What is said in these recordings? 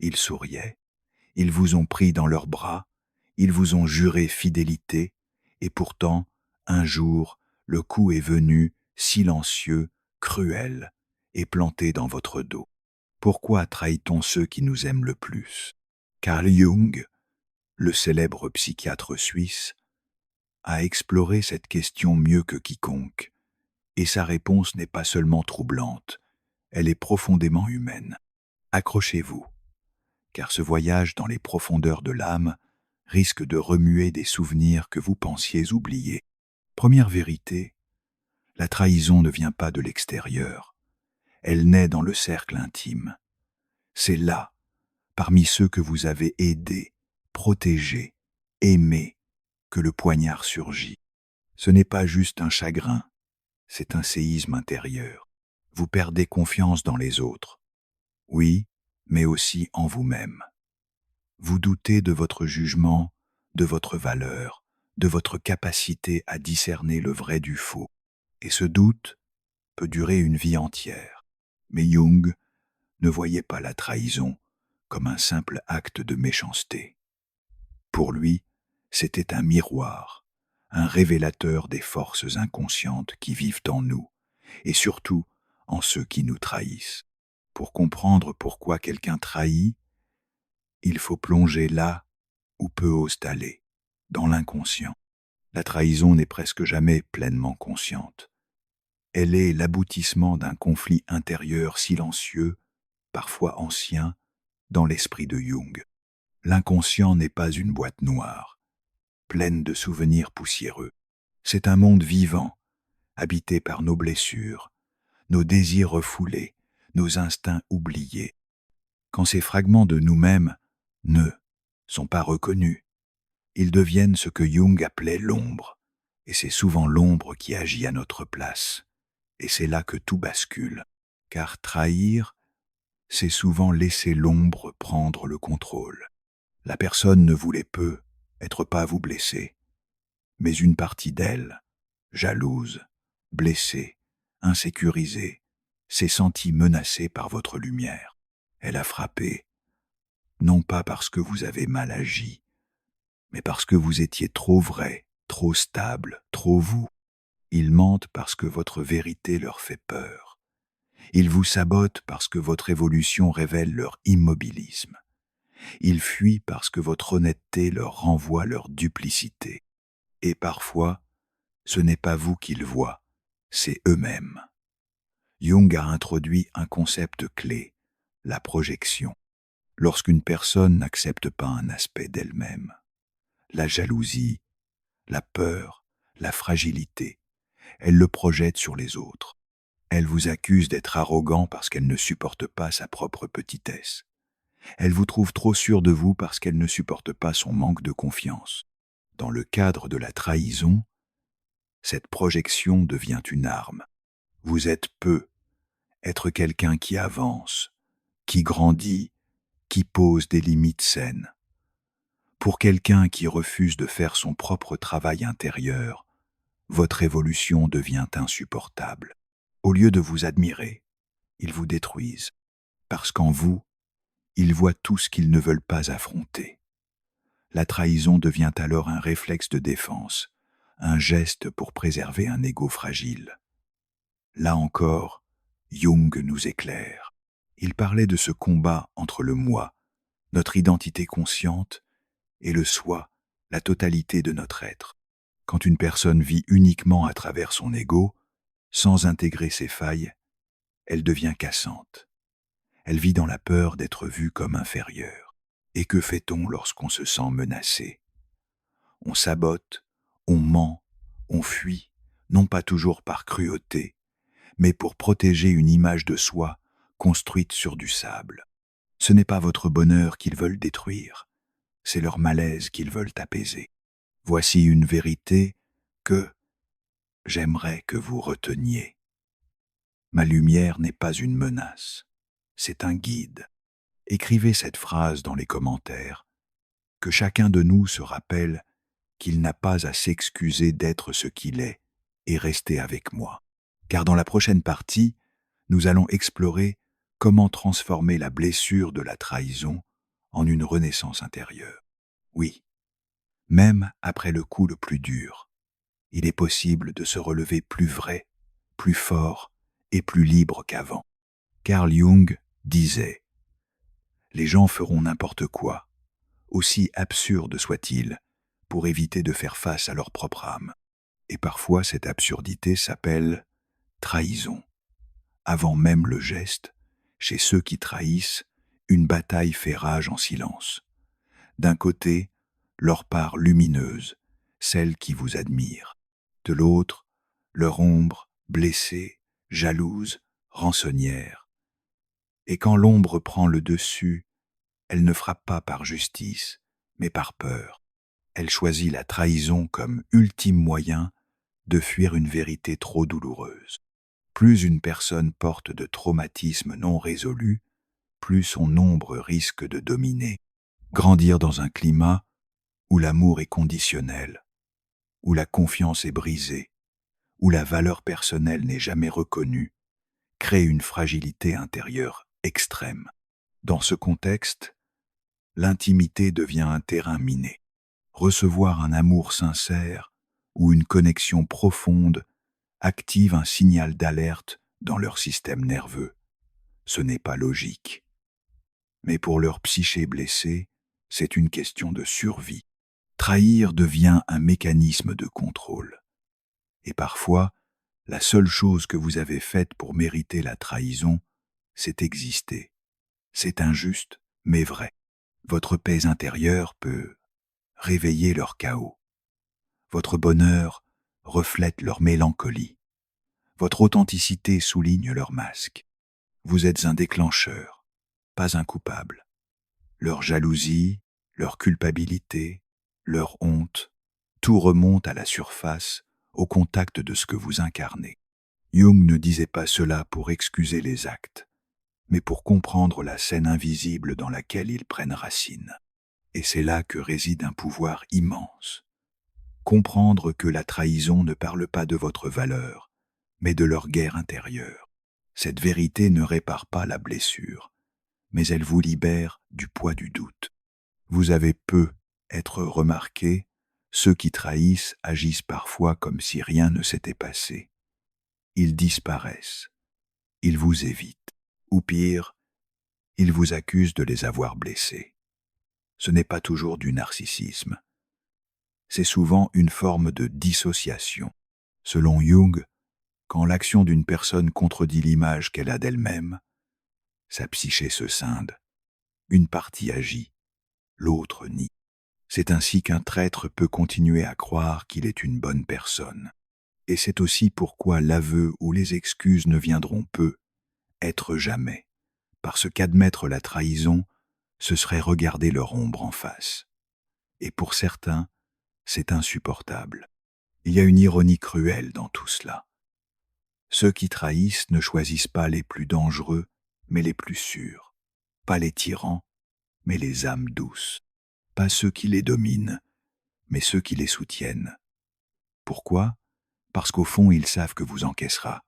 Ils souriaient, ils vous ont pris dans leurs bras, ils vous ont juré fidélité, et pourtant, un jour, le coup est venu, silencieux, cruel, et planté dans votre dos. Pourquoi trahit-on ceux qui nous aiment le plus? Carl Jung, le célèbre psychiatre suisse, a exploré cette question mieux que quiconque, et sa réponse n'est pas seulement troublante, elle est profondément humaine. Accrochez-vous, car ce voyage dans les profondeurs de l'âme risque de remuer des souvenirs que vous pensiez oublier. Première vérité, la trahison ne vient pas de l'extérieur, elle naît dans le cercle intime. C'est là, parmi ceux que vous avez aidés, protégés, aimés, que le poignard surgit. Ce n'est pas juste un chagrin, c'est un séisme intérieur. Vous perdez confiance dans les autres. Oui, mais aussi en vous-même. Vous doutez de votre jugement, de votre valeur, de votre capacité à discerner le vrai du faux. Et ce doute peut durer une vie entière. Mais Jung ne voyait pas la trahison comme un simple acte de méchanceté. Pour lui, c'était un miroir, un révélateur des forces inconscientes qui vivent en nous, et surtout en ceux qui nous trahissent. Pour comprendre pourquoi quelqu'un trahit, il faut plonger là où peu osent aller, dans l'inconscient. La trahison n'est presque jamais pleinement consciente. Elle est l'aboutissement d'un conflit intérieur silencieux, parfois ancien, dans l'esprit de Jung. L'inconscient n'est pas une boîte noire, pleine de souvenirs poussiéreux. C'est un monde vivant, habité par nos blessures, nos désirs refoulés, nos instincts oubliés. Quand ces fragments de nous-mêmes ne sont pas reconnus, ils deviennent ce que Jung appelait l'ombre, et c'est souvent l'ombre qui agit à notre place. Et c'est là que tout bascule, car trahir, c'est souvent laisser l'ombre prendre le contrôle. La personne ne voulait peu être pas vous blesser, mais une partie d'elle, jalouse, blessée, insécurisée, s'est sentie menacée par votre lumière. Elle a frappé, non pas parce que vous avez mal agi, mais parce que vous étiez trop vrai, trop stable, trop vous. Ils mentent parce que votre vérité leur fait peur. Ils vous sabotent parce que votre évolution révèle leur immobilisme. Ils fuient parce que votre honnêteté leur renvoie leur duplicité. Et parfois, ce n'est pas vous qu'ils voient, c'est eux-mêmes. Jung a introduit un concept clé, la projection. Lorsqu'une personne n'accepte pas un aspect d'elle-même, la jalousie, la peur, la fragilité, elle le projette sur les autres. Elle vous accuse d'être arrogant parce qu'elle ne supporte pas sa propre petitesse. Elle vous trouve trop sûr de vous parce qu'elle ne supporte pas son manque de confiance. Dans le cadre de la trahison, cette projection devient une arme. Vous êtes peu, être quelqu'un qui avance, qui grandit, qui pose des limites saines. Pour quelqu'un qui refuse de faire son propre travail intérieur, votre évolution devient insupportable. Au lieu de vous admirer, ils vous détruisent, parce qu'en vous, ils voient tout ce qu'ils ne veulent pas affronter. La trahison devient alors un réflexe de défense, un geste pour préserver un ego fragile. Là encore, Jung nous éclaire. Il parlait de ce combat entre le moi, notre identité consciente, et le soi, la totalité de notre être. Quand une personne vit uniquement à travers son ego, sans intégrer ses failles, elle devient cassante. Elle vit dans la peur d'être vue comme inférieure. Et que fait-on lorsqu'on se sent menacé? On sabote, on ment, on fuit, non pas toujours par cruauté, mais pour protéger une image de soi construite sur du sable. Ce n'est pas votre bonheur qu'ils veulent détruire, c'est leur malaise qu'ils veulent apaiser. Voici une vérité que j'aimerais que vous reteniez. Ma lumière n'est pas une menace, c'est un guide. Écrivez cette phrase dans les commentaires, que chacun de nous se rappelle qu'il n'a pas à s'excuser d'être ce qu'il est et rester avec moi. Car dans la prochaine partie, nous allons explorer comment transformer la blessure de la trahison en une renaissance intérieure. Oui, même après le coup le plus dur, il est possible de se relever plus vrai, plus fort et plus libre qu'avant. Carl Jung disait « Les gens feront n'importe quoi, aussi absurde soit-il, pour éviter de faire face à leur propre âme. Et parfois cette absurdité s'appelle trahison. Avant même le geste, chez ceux qui trahissent, une bataille fait rage en silence. D'un côté, leur part lumineuse, celle qui vous admire. De l'autre, leur ombre, blessée, jalouse, rançonnière. Et quand l'ombre prend le dessus, elle ne frappe pas par justice, mais par peur. Elle choisit la trahison comme ultime moyen de fuir une vérité trop douloureuse. Plus une personne porte de traumatismes non résolus, plus son ombre risque de dominer. Grandir dans un climat où l'amour est conditionnel, où la confiance est brisée, où la valeur personnelle n'est jamais reconnue, crée une fragilité intérieure extrême. Dans ce contexte, l'intimité devient un terrain miné. Recevoir un amour sincère ou une connexion profonde active un signal d'alerte dans leur système nerveux. Ce n'est pas logique. Mais pour leur psyché blessée, c'est une question de survie. Trahir devient un mécanisme de contrôle. Et parfois, la seule chose que vous avez faite pour mériter la trahison, c'est exister. C'est injuste, mais vrai. Votre paix intérieure peut réveiller leur chaos. Votre bonheur reflète leur mélancolie. Votre authenticité souligne leur masque. Vous êtes un déclencheur, pas un coupable. Leur jalousie, leur culpabilité, leur honte, tout remonte à la surface, au contact de ce que vous incarnez. Jung ne disait pas cela pour excuser les actes, mais pour comprendre la scène invisible dans laquelle ils prennent racine. Et c'est là que réside un pouvoir immense. Comprendre que la trahison ne parle pas de votre valeur, mais de leur guerre intérieure. Cette vérité ne répare pas la blessure, mais elle vous libère du poids du doute. Vous avez peu être remarqué, ceux qui trahissent agissent parfois comme si rien ne s'était passé. Ils disparaissent, ils vous évitent, ou pire, ils vous accusent de les avoir blessés. Ce n'est pas toujours du narcissisme. C'est souvent une forme de dissociation. Selon Jung, quand l'action d'une personne contredit l'image qu'elle a d'elle-même, sa psyché se scinde. Une partie agit, l'autre nie. C'est ainsi qu'un traître peut continuer à croire qu'il est une bonne personne. Et c'est aussi pourquoi l'aveu ou les excuses ne viendront peu, être jamais, parce qu'admettre la trahison, ce serait regarder leur ombre en face. Et pour certains, c'est insupportable. Il y a une ironie cruelle dans tout cela. Ceux qui trahissent ne choisissent pas les plus dangereux, mais les plus sûrs. Pas les tyrans, mais les âmes douces. Pas ceux qui les dominent, mais ceux qui les soutiennent. Pourquoi ? Parce qu'au fond, ils savent que vous encaissera.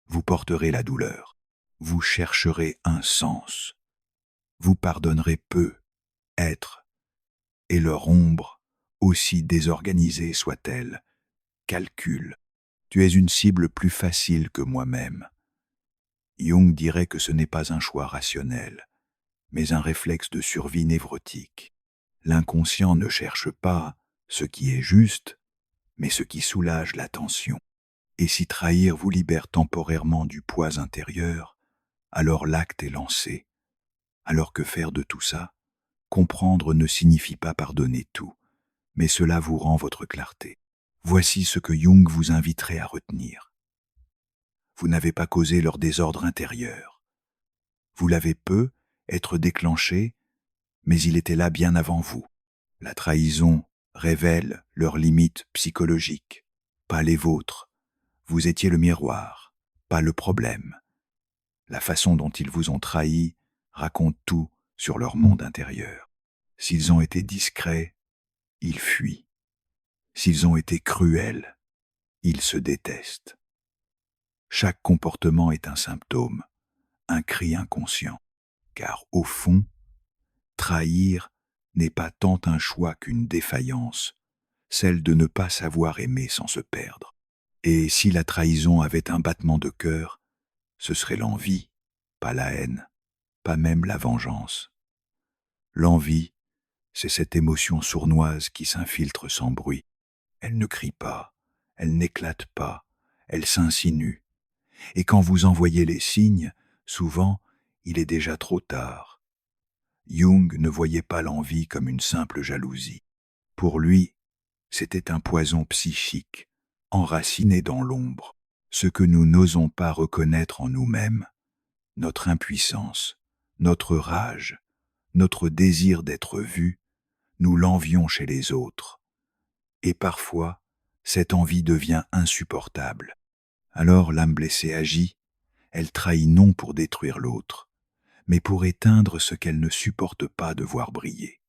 Vous porterez la douleur. Vous chercherez un sens. Vous pardonnerez peu, être, et leur ombre, aussi désorganisée soit-elle, calcule. Tu es une cible plus facile que moi-même. Jung dirait que ce n'est pas un choix rationnel, mais un réflexe de survie névrotique. L'inconscient ne cherche pas ce qui est juste, mais ce qui soulage la tension. Et si trahir vous libère temporairement du poids intérieur, alors l'acte est lancé. Alors que faire de tout ça? Comprendre ne signifie pas pardonner tout, mais cela vous rend votre clarté. Voici ce que Jung vous inviterait à retenir. Vous n'avez pas causé leur désordre intérieur. Vous l'avez peu, être déclenché, mais il était là bien avant vous. La trahison révèle leurs limites psychologiques, pas les vôtres. Vous étiez le miroir, pas le problème. La façon dont ils vous ont trahi raconte tout sur leur monde intérieur. S'ils ont été discrets, ils fuient. S'ils ont été cruels, ils se détestent. Chaque comportement est un symptôme, un cri inconscient, car au fond, Trahir n'est pas tant un choix qu'une défaillance, celle de ne pas savoir aimer sans se perdre. Et si la trahison avait un battement de cœur, ce serait l'envie, pas la haine, pas même la vengeance. L'envie, c'est cette émotion sournoise qui s'infiltre sans bruit. Elle ne crie pas, elle n'éclate pas, elle s'insinue. Et quand vous envoyez les signes, souvent, il est déjà trop tard. Jung ne voyait pas l'envie comme une simple jalousie. Pour lui, c'était un poison psychique, enraciné dans l'ombre, ce que nous n'osons pas reconnaître en nous-mêmes, notre impuissance, notre rage, notre désir d'être vus, nous l'envions chez les autres. Et parfois, cette envie devient insupportable. Alors l'âme blessée agit, elle trahit non pour détruire l'autre, mais pour éteindre ce qu'elle ne supporte pas de voir briller.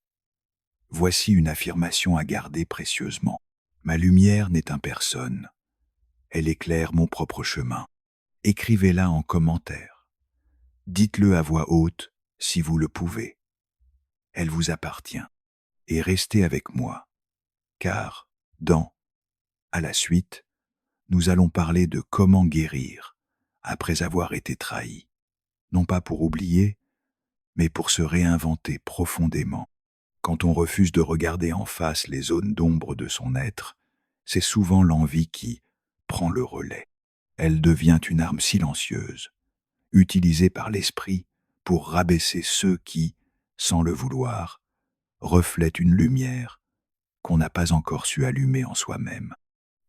Voici une affirmation à garder précieusement. Ma lumière n'éteint personne. Elle éclaire mon propre chemin. Écrivez-la en commentaire. Dites-le à voix haute si vous le pouvez. Elle vous appartient. Et restez avec moi, car, à la suite, nous allons parler de comment guérir après avoir été trahi. Non pas pour oublier, mais pour se réinventer profondément. Quand on refuse de regarder en face les zones d'ombre de son être, c'est souvent l'envie qui prend le relais. Elle devient une arme silencieuse, utilisée par l'esprit pour rabaisser ceux qui, sans le vouloir, reflètent une lumière qu'on n'a pas encore su allumer en soi-même.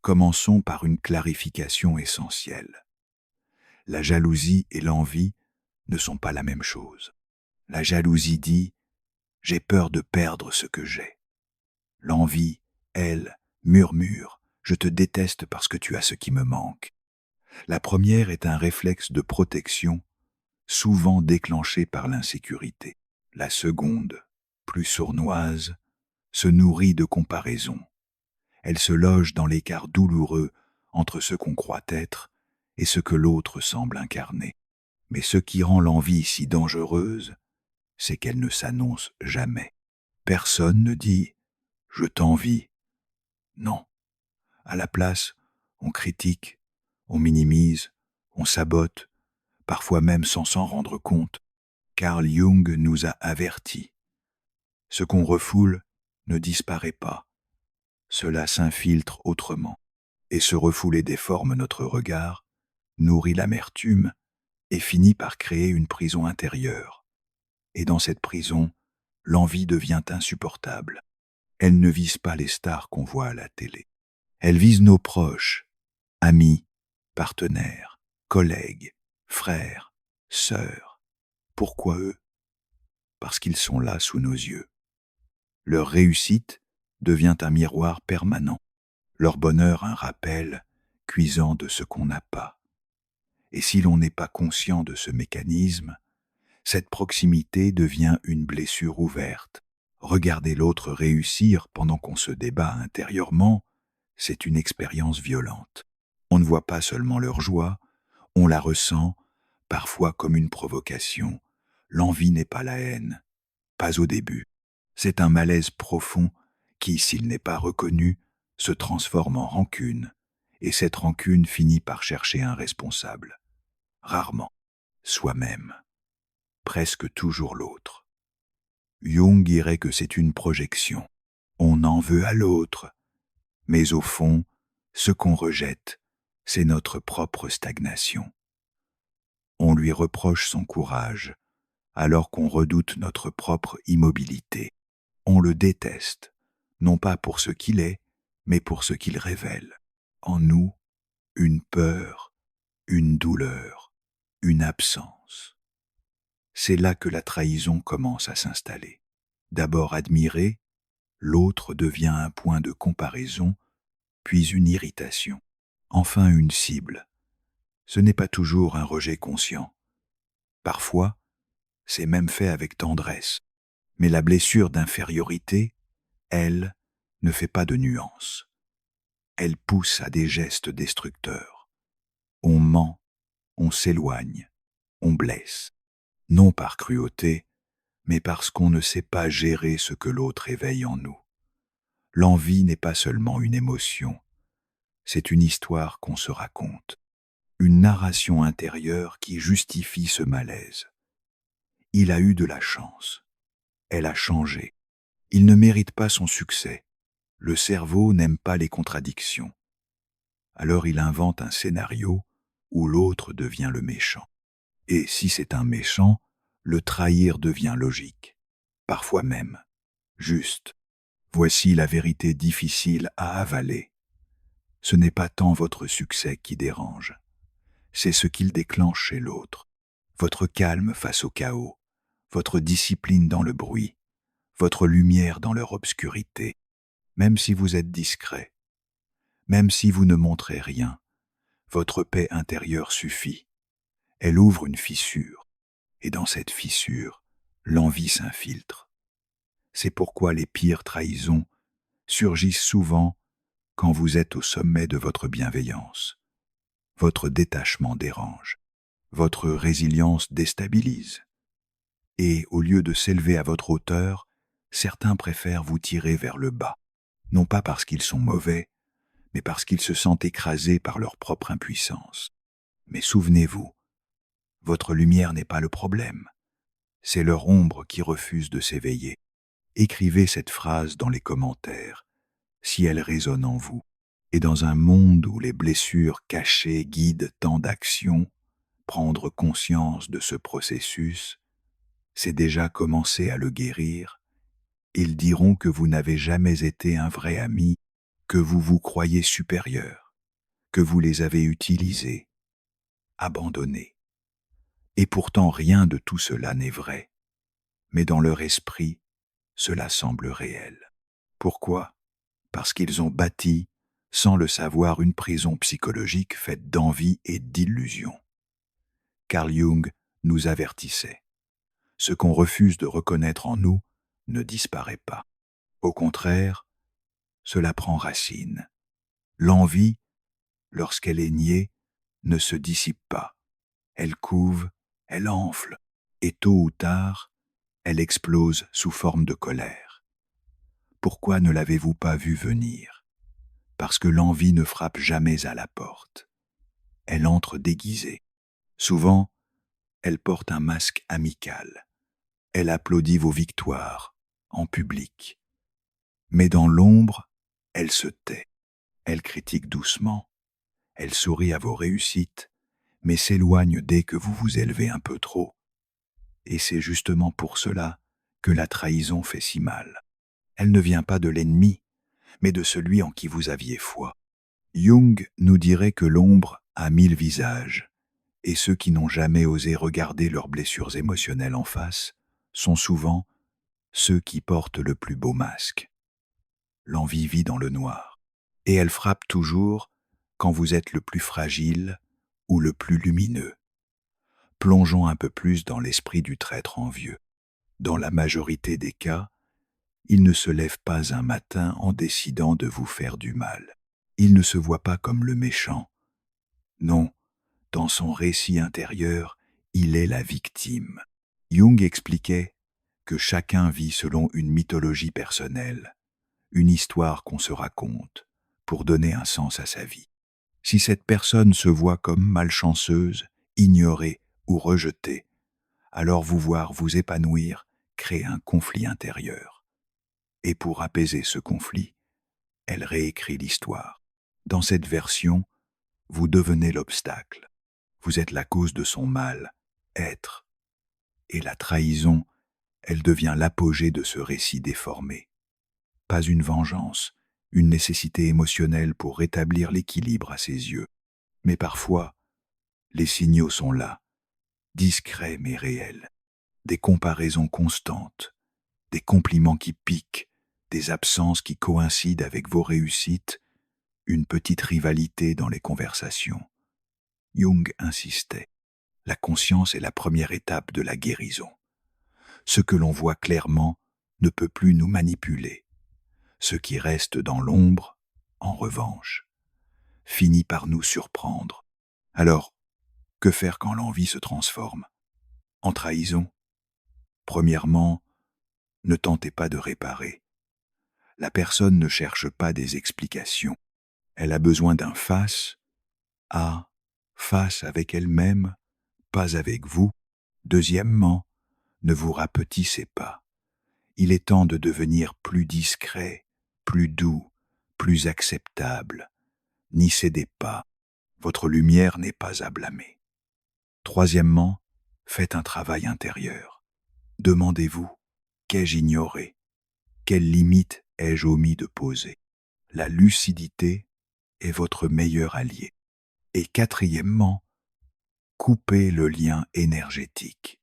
Commençons par une clarification essentielle. La jalousie et l'envie ne sont pas la même chose. La jalousie dit « j'ai peur de perdre ce que j'ai ». L'envie, elle, murmure « je te déteste parce que tu as ce qui me manque ». La première est un réflexe de protection, souvent déclenché par l'insécurité. La seconde, plus sournoise, se nourrit de comparaison. Elle se loge dans l'écart douloureux entre ce qu'on croit être et ce que l'autre semble incarner. Mais ce qui rend l'envie si dangereuse, c'est qu'elle ne s'annonce jamais. Personne ne dit « je t'envie ». Non. À la place, on critique, on minimise, on sabote, parfois même sans s'en rendre compte. Carl Jung nous a avertis. Ce qu'on refoule ne disparaît pas. Cela s'infiltre autrement. Et ce refoulé déforme notre regard, nourrit l'amertume et finit par créer une prison intérieure. Et dans cette prison, l'envie devient insupportable. Elle ne vise pas les stars qu'on voit à la télé. Elle vise nos proches, amis, partenaires, collègues, frères, sœurs. Pourquoi eux? Parce qu'ils sont là sous nos yeux. Leur réussite devient un miroir permanent, leur bonheur un rappel cuisant de ce qu'on n'a pas. Et si l'on n'est pas conscient de ce mécanisme, cette proximité devient une blessure ouverte. Regarder l'autre réussir pendant qu'on se débat intérieurement, c'est une expérience violente. On ne voit pas seulement leur joie, on la ressent, parfois comme une provocation. L'envie n'est pas la haine, pas au début. C'est un malaise profond qui, s'il n'est pas reconnu, se transforme en rancune, et cette rancune finit par chercher un responsable. Rarement soi-même, presque toujours l'autre. Jung dirait que c'est une projection. On en veut à l'autre, mais au fond, ce qu'on rejette, c'est notre propre stagnation. On lui reproche son courage, alors qu'on redoute notre propre immobilité. On le déteste, non pas pour ce qu'il est, mais pour ce qu'il révèle. En nous, une peur, une douleur, une absence. C'est là que la trahison commence à s'installer. D'abord admiré, l'autre devient un point de comparaison, puis une irritation, enfin une cible. Ce n'est pas toujours un rejet conscient. Parfois, c'est même fait avec tendresse. Mais la blessure d'infériorité, elle, ne fait pas de nuance. Elle pousse à des gestes destructeurs. On ment, on s'éloigne, on blesse. Non par cruauté, mais parce qu'on ne sait pas gérer ce que l'autre éveille en nous. L'envie n'est pas seulement une émotion, c'est une histoire qu'on se raconte, une narration intérieure qui justifie ce malaise. Il a eu de la chance. Elle a changé. Il ne mérite pas son succès. Le cerveau n'aime pas les contradictions. Alors il invente un scénario où l'autre devient le méchant. Et si c'est un méchant, le trahir devient logique, parfois même juste. Voici la vérité difficile à avaler. Ce n'est pas tant votre succès qui dérange, c'est ce qu'il déclenche chez l'autre. Votre calme face au chaos, votre discipline dans le bruit, votre lumière dans leur obscurité. Même si vous êtes discret, même si vous ne montrez rien, votre paix intérieure suffit. Elle ouvre une fissure, et dans cette fissure, l'envie s'infiltre. C'est pourquoi les pires trahisons surgissent souvent quand vous êtes au sommet de votre bienveillance. Votre détachement dérange, votre résilience déstabilise. Et au lieu de s'élever à votre hauteur, certains préfèrent vous tirer vers le bas, non pas parce qu'ils sont mauvais, mais parce qu'ils se sentent écrasés par leur propre impuissance. Mais souvenez-vous, votre lumière n'est pas le problème, c'est leur ombre qui refuse de s'éveiller. Écrivez cette phrase dans les commentaires, si elle résonne en vous. Et dans un monde où les blessures cachées guident tant d'actions, prendre conscience de ce processus, c'est déjà commencer à le guérir. Ils diront que vous n'avez jamais été un vrai ami, que vous vous croyez supérieur, que vous les avez utilisés, abandonnés. Et pourtant rien de tout cela n'est vrai, mais dans leur esprit, cela semble réel. Pourquoi? Parce qu'ils ont bâti, sans le savoir, une prison psychologique faite d'envie et d'illusions. Carl Jung nous avertissait. Ce qu'on refuse de reconnaître en nous ne disparaît pas. Au contraire, cela prend racine. L'envie, lorsqu'elle est niée, ne se dissipe pas. Elle couve, elle enfle, et tôt ou tard, elle explose sous forme de colère. Pourquoi ne l'avez-vous pas vu venir? Parce que l'envie ne frappe jamais à la porte. Elle entre déguisée. Souvent, elle porte un masque amical. Elle applaudit vos victoires, en public. Mais dans l'ombre, elle se tait. Elle critique doucement. Elle sourit à vos réussites, mais s'éloigne dès que vous vous élevez un peu trop. Et c'est justement pour cela que la trahison fait si mal. Elle ne vient pas de l'ennemi, mais de celui en qui vous aviez foi. Jung nous dirait que l'ombre a 1000 visages, et ceux qui n'ont jamais osé regarder leurs blessures émotionnelles en face sont souvent ceux qui portent le plus beau masque. L'envie vit dans le noir, et elle frappe toujours quand vous êtes le plus fragile ou le plus lumineux. Plongeons un peu plus dans l'esprit du traître envieux. Dans la majorité des cas, il ne se lève pas un matin en décidant de vous faire du mal. Il ne se voit pas comme le méchant. Non, dans son récit intérieur, il est la victime. Jung expliquait que chacun vit selon une mythologie personnelle, une histoire qu'on se raconte pour donner un sens à sa vie. Si cette personne se voit comme malchanceuse, ignorée ou rejetée, alors vous voir vous épanouir crée un conflit intérieur. Et pour apaiser ce conflit, elle réécrit l'histoire. Dans cette version, vous devenez l'obstacle. Vous êtes la cause de son mal, être. Et la trahison, elle devient l'apogée de ce récit déformé. Pas une vengeance, une nécessité émotionnelle pour rétablir l'équilibre à ses yeux. Mais parfois, les signaux sont là, discrets mais réels. Des comparaisons constantes, des compliments qui piquent, des absences qui coïncident avec vos réussites, une petite rivalité dans les conversations. Jung insistait. La conscience est la première étape de la guérison. Ce que l'on voit clairement ne peut plus nous manipuler. Ce qui reste dans l'ombre, en revanche, finit par nous surprendre. Alors, que faire quand l'envie se transforme en trahison? Premièrement, ne tentez pas de réparer. La personne ne cherche pas des explications. Elle a besoin d'un face avec elle-même, pas avec vous. Deuxièmement, ne vous rapetissez pas. Il est temps de devenir plus discret, plus doux, plus acceptable. N'y cédez pas. Votre lumière n'est pas à blâmer. Troisièmement, faites un travail intérieur. Demandez-vous, qu'ai-je ignoré? Quelles limites ai-je omis de poser? La lucidité est votre meilleur allié. Et quatrièmement, coupez le lien énergétique.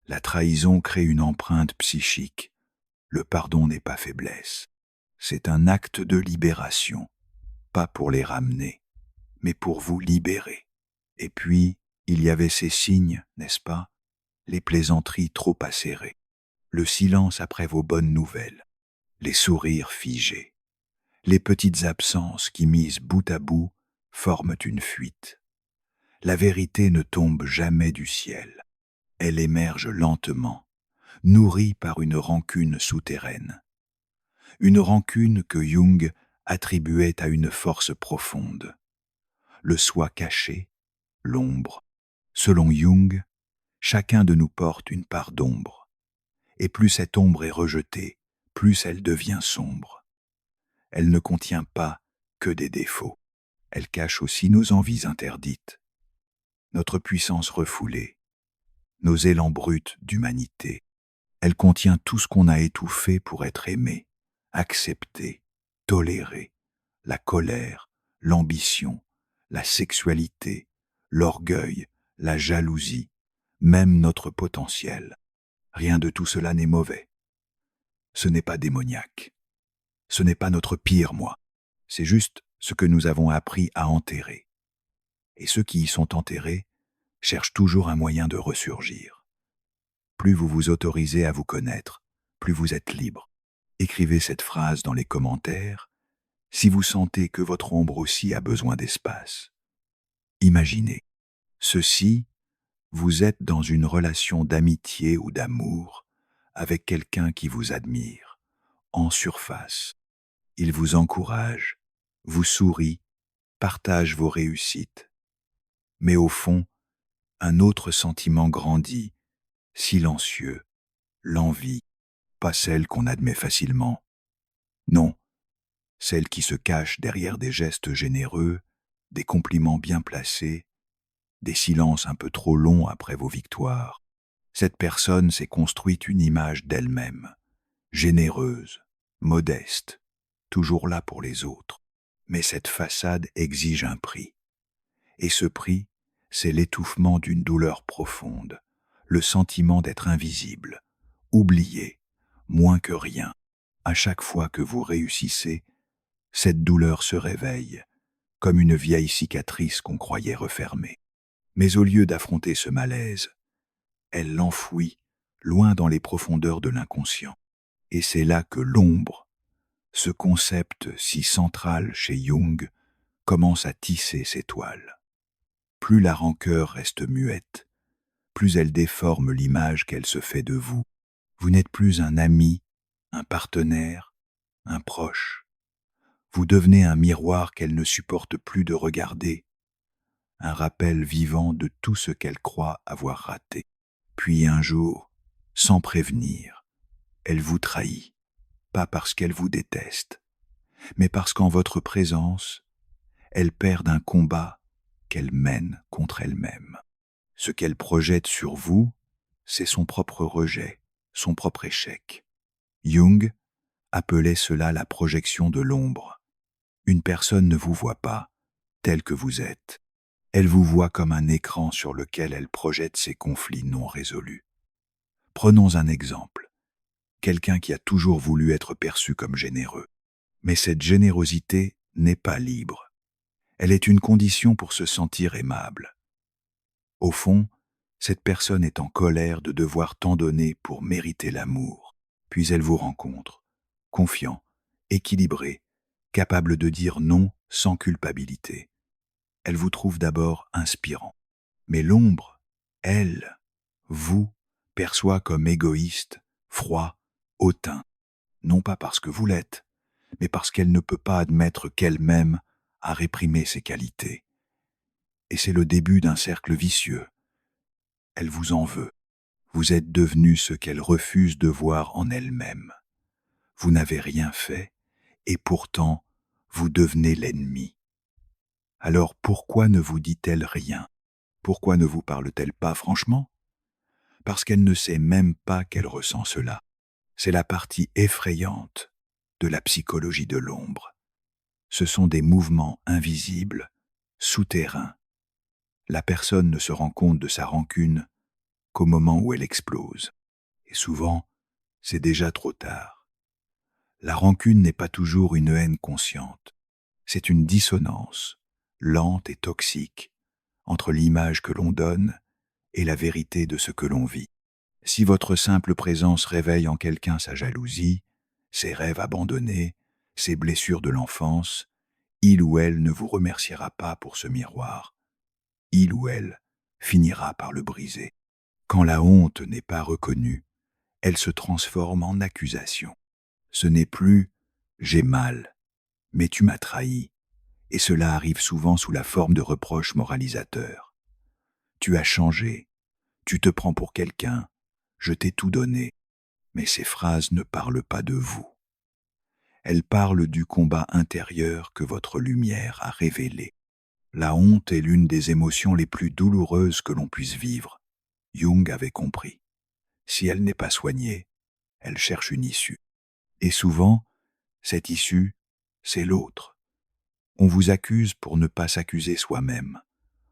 La trahison crée une empreinte psychique. Le pardon n'est pas faiblesse. C'est un acte de libération, pas pour les ramener, mais pour vous libérer. Et puis, il y avait ces signes, n'est-ce pas? Les plaisanteries trop acérées, le silence après vos bonnes nouvelles, les sourires figés, les petites absences qui, mises bout à bout, forment une fuite. La vérité ne tombe jamais du ciel. Elle émerge lentement, nourrie par une rancune souterraine. Une rancune que Jung attribuait à une force profonde. Le soi caché, l'ombre. Selon Jung, chacun de nous porte une part d'ombre. Et plus cette ombre est rejetée, plus elle devient sombre. Elle ne contient pas que des défauts. Elle cache aussi nos envies interdites, notre puissance refoulée, nos élans bruts d'humanité. Elle contient tout ce qu'on a étouffé pour être aimé, accepté, toléré, la colère, l'ambition, la sexualité, l'orgueil, la jalousie, même notre potentiel. Rien de tout cela n'est mauvais. Ce n'est pas démoniaque. Ce n'est pas notre pire moi. C'est juste ce que nous avons appris à enterrer. Et ceux qui y sont enterrés cherchent toujours un moyen de ressurgir. Plus vous vous autorisez à vous connaître, plus vous êtes libre. Écrivez cette phrase dans les commentaires si vous sentez que votre ombre aussi a besoin d'espace. Imaginez, ceci, vous êtes dans une relation d'amitié ou d'amour avec quelqu'un qui vous admire, en surface. Il vous encourage, vous sourit, partage vos réussites. Mais au fond, un autre sentiment grandit, silencieux, l'envie, pas celle qu'on admet facilement. Non, celle qui se cache derrière des gestes généreux, des compliments bien placés, des silences un peu trop longs après vos victoires. Cette personne s'est construite une image d'elle-même, généreuse, modeste, toujours là pour les autres. Mais cette façade exige un prix. Et ce prix, c'est l'étouffement d'une douleur profonde, le sentiment d'être invisible, oublié, moins que rien. À chaque fois que vous réussissez, cette douleur se réveille, comme une vieille cicatrice qu'on croyait refermée. Mais au lieu d'affronter ce malaise, elle l'enfouit loin dans les profondeurs de l'inconscient. Et c'est là que l'ombre, ce concept si central chez Jung, commence à tisser ses toiles. Plus la rancœur reste muette, plus elle déforme l'image qu'elle se fait de vous. Vous n'êtes plus un ami, un partenaire, un proche. Vous devenez un miroir qu'elle ne supporte plus de regarder, un rappel vivant de tout ce qu'elle croit avoir raté. Puis un jour, sans prévenir, elle vous trahit, pas parce qu'elle vous déteste, mais parce qu'en votre présence, elle perd un combat qu'elle mène contre elle-même. Ce qu'elle projette sur vous, c'est son propre rejet, son propre échec. Jung appelait cela la projection de l'ombre. Une personne ne vous voit pas tel que vous êtes. Elle vous voit comme un écran sur lequel elle projette ses conflits non résolus. Prenons un exemple. Quelqu'un qui a toujours voulu être perçu comme généreux. Mais cette générosité n'est pas libre. Elle est une condition pour se sentir aimable. Au fond, cette personne est en colère de devoir tant donner pour mériter l'amour. Puis elle vous rencontre, confiant, équilibré, capable de dire non sans culpabilité. Elle vous trouve d'abord inspirant. Mais l'ombre, elle, vous, perçoit comme égoïste, froid, hautain, non pas parce que vous l'êtes, mais parce qu'elle ne peut pas admettre qu'elle-même a réprimé ses qualités. Et c'est le début d'un cercle vicieux. Elle vous en veut. Vous êtes devenu ce qu'elle refuse de voir en elle-même. Vous n'avez rien fait, et pourtant, vous devenez l'ennemi. Alors pourquoi ne vous dit-elle rien? Pourquoi ne vous parle-t-elle pas franchement? Parce qu'elle ne sait même pas qu'elle ressent cela. C'est la partie effrayante de la psychologie de l'ombre. Ce sont des mouvements invisibles, souterrains. La personne ne se rend compte de sa rancune qu'au moment où elle explose. Et souvent, c'est déjà trop tard. La rancune n'est pas toujours une haine consciente. C'est une dissonance, lente et toxique, entre l'image que l'on donne et la vérité de ce que l'on vit. Si votre simple présence réveille en quelqu'un sa jalousie, ses rêves abandonnés, ses blessures de l'enfance, il ou elle ne vous remerciera pas pour ce miroir. Il ou elle finira par le briser. Quand la honte n'est pas reconnue, elle se transforme en accusation. Ce n'est plus « j'ai mal », mais « tu m'as trahi », et cela arrive souvent sous la forme de reproches moralisateurs. Tu as changé, tu te prends pour quelqu'un, je t'ai tout donné, mais ces phrases ne parlent pas de vous. Elles parlent du combat intérieur que votre lumière a révélé. La honte est l'une des émotions les plus douloureuses que l'on puisse vivre. Jung avait compris. Si elle n'est pas soignée, elle cherche une issue. Et souvent, cette issue, c'est l'autre. On vous accuse pour ne pas s'accuser soi-même.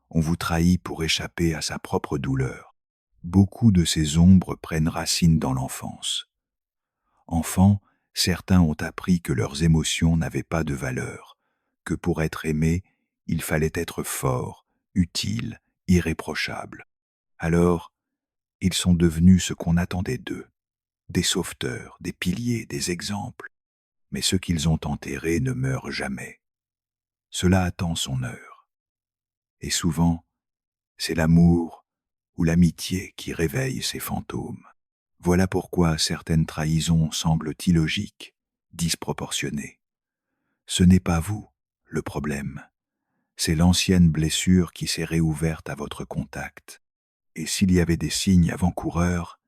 On vous trahit pour échapper à sa propre douleur. Beaucoup de ces ombres prennent racine dans l'enfance. Enfants, certains ont appris que leurs émotions n'avaient pas de valeur, que pour être aimé, il fallait être fort, utile, irréprochable. Alors, ils sont devenus ce qu'on attendait d'eux, des sauveteurs, des piliers, des exemples. Mais ceux qu'ils ont enterrés ne meurent jamais. Cela attend son heure. Et souvent, c'est l'amour ou l'amitié qui réveille ces fantômes. Voilà pourquoi certaines trahisons semblent illogiques, disproportionnées. Ce n'est pas vous, le problème. C'est l'ancienne blessure qui s'est réouverte à votre contact. Et s'il y avait des signes avant-coureurs,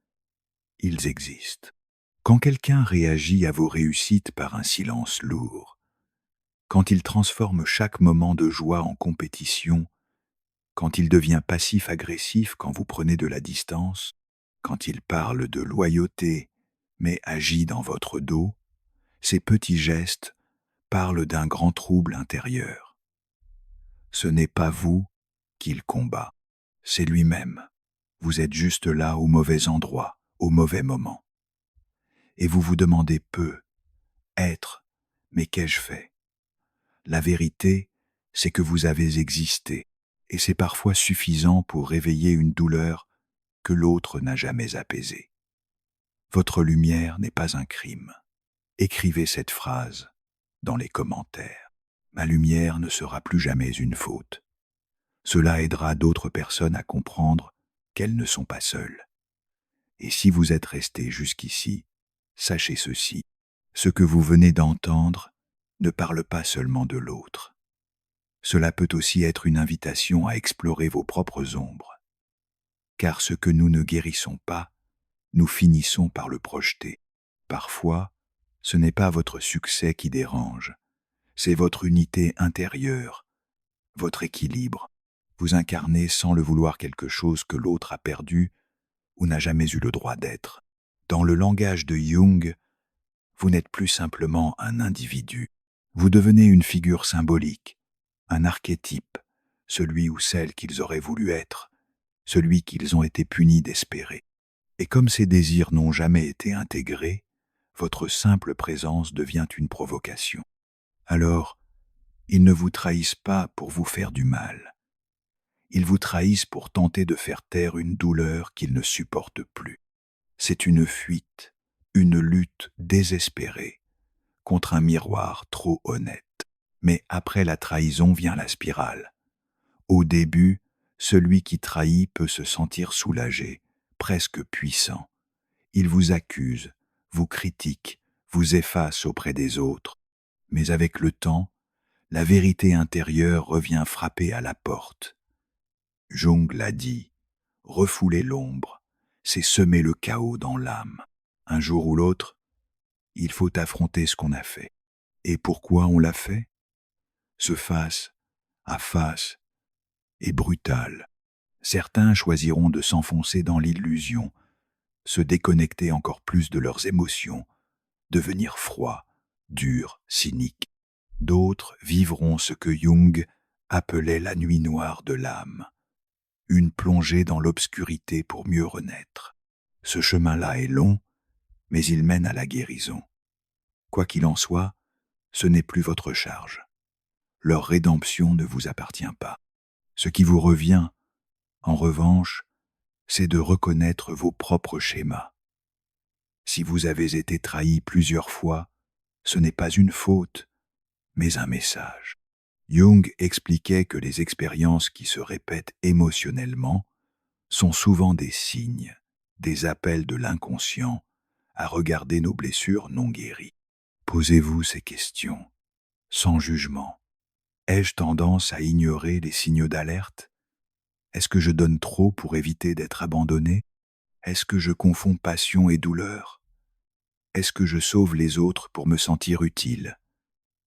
ils existent. Quand quelqu'un réagit à vos réussites par un silence lourd, quand il transforme chaque moment de joie en compétition, quand il devient passif-agressif quand vous prenez de la distance, quand il parle de loyauté, mais agit dans votre dos, ces petits gestes parlent d'un grand trouble intérieur. Ce n'est pas vous qu'il combat, c'est lui-même. Vous êtes juste là au mauvais endroit, au mauvais moment. Et vous vous demandez peu, être, mais qu'ai-je fait? La vérité, c'est que vous avez existé, et c'est parfois suffisant pour réveiller une douleur que l'autre n'a jamais apaisée. Votre lumière n'est pas un crime. Écrivez cette phrase dans les commentaires. Ma lumière ne sera plus jamais une faute. Cela aidera d'autres personnes à comprendre qu'elles ne sont pas seules. Et si vous êtes resté jusqu'ici, sachez ceci. Ce que vous venez d'entendre ne parle pas seulement de l'autre. Cela peut aussi être une invitation à explorer vos propres ombres. Car ce que nous ne guérissons pas, nous finissons par le projeter. Parfois, ce n'est pas votre succès qui dérange, c'est votre unité intérieure, votre équilibre. Vous incarnez sans le vouloir quelque chose que l'autre a perdu ou n'a jamais eu le droit d'être. Dans le langage de Jung, vous n'êtes plus simplement un individu. Vous devenez une figure symbolique, un archétype, celui ou celle qu'ils auraient voulu être, celui qu'ils ont été punis d'espérer. Et comme ces désirs n'ont jamais été intégrés, votre simple présence devient une provocation. Alors, ils ne vous trahissent pas pour vous faire du mal. Ils vous trahissent pour tenter de faire taire une douleur qu'ils ne supportent plus. C'est une fuite, une lutte désespérée contre un miroir trop honnête. Mais après la trahison vient la spirale. Au début, celui qui trahit peut se sentir soulagé, presque puissant. Il vous accuse, vous critique, vous efface auprès des autres. Mais avec le temps, la vérité intérieure revient frapper à la porte. Jung l'a dit, refouler l'ombre, c'est semer le chaos dans l'âme. Un jour ou l'autre, il faut affronter ce qu'on a fait. Et pourquoi on l'a fait? Ce face à face est brutal. Certains choisiront de s'enfoncer dans l'illusion, se déconnecter encore plus de leurs émotions, devenir froids, durs, cyniques. D'autres vivront ce que Jung appelait la nuit noire de l'âme, une plongée dans l'obscurité pour mieux renaître. Ce chemin-là est long, mais il mène à la guérison. Quoi qu'il en soit, ce n'est plus votre charge. Leur rédemption ne vous appartient pas. Ce qui vous revient, en revanche, c'est de reconnaître vos propres schémas. Si vous avez été trahi plusieurs fois, ce n'est pas une faute, mais un message. Jung expliquait que les expériences qui se répètent émotionnellement sont souvent des signes, des appels de l'inconscient à regarder nos blessures non guéries. Posez-vous ces questions, sans jugement. Ai-je tendance à ignorer les signaux d'alerte? Est-ce que je donne trop pour éviter d'être abandonné? Est-ce que je confonds passion et douleur? Est-ce que je sauve les autres pour me sentir utile?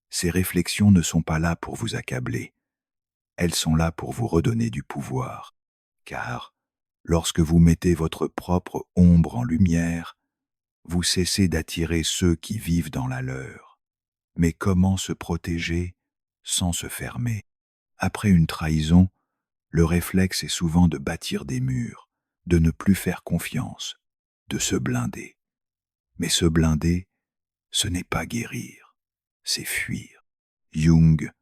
Ces réflexions ne sont pas là pour vous accabler. Elles sont là pour vous redonner du pouvoir. Car, lorsque vous mettez votre propre ombre en lumière, vous cessez d'attirer ceux qui vivent dans la leur. Mais comment se protéger sans se fermer? Après une trahison, le réflexe est souvent de bâtir des murs, de ne plus faire confiance, de se blinder. Mais se blinder, ce n'est pas guérir, c'est fuir. Jung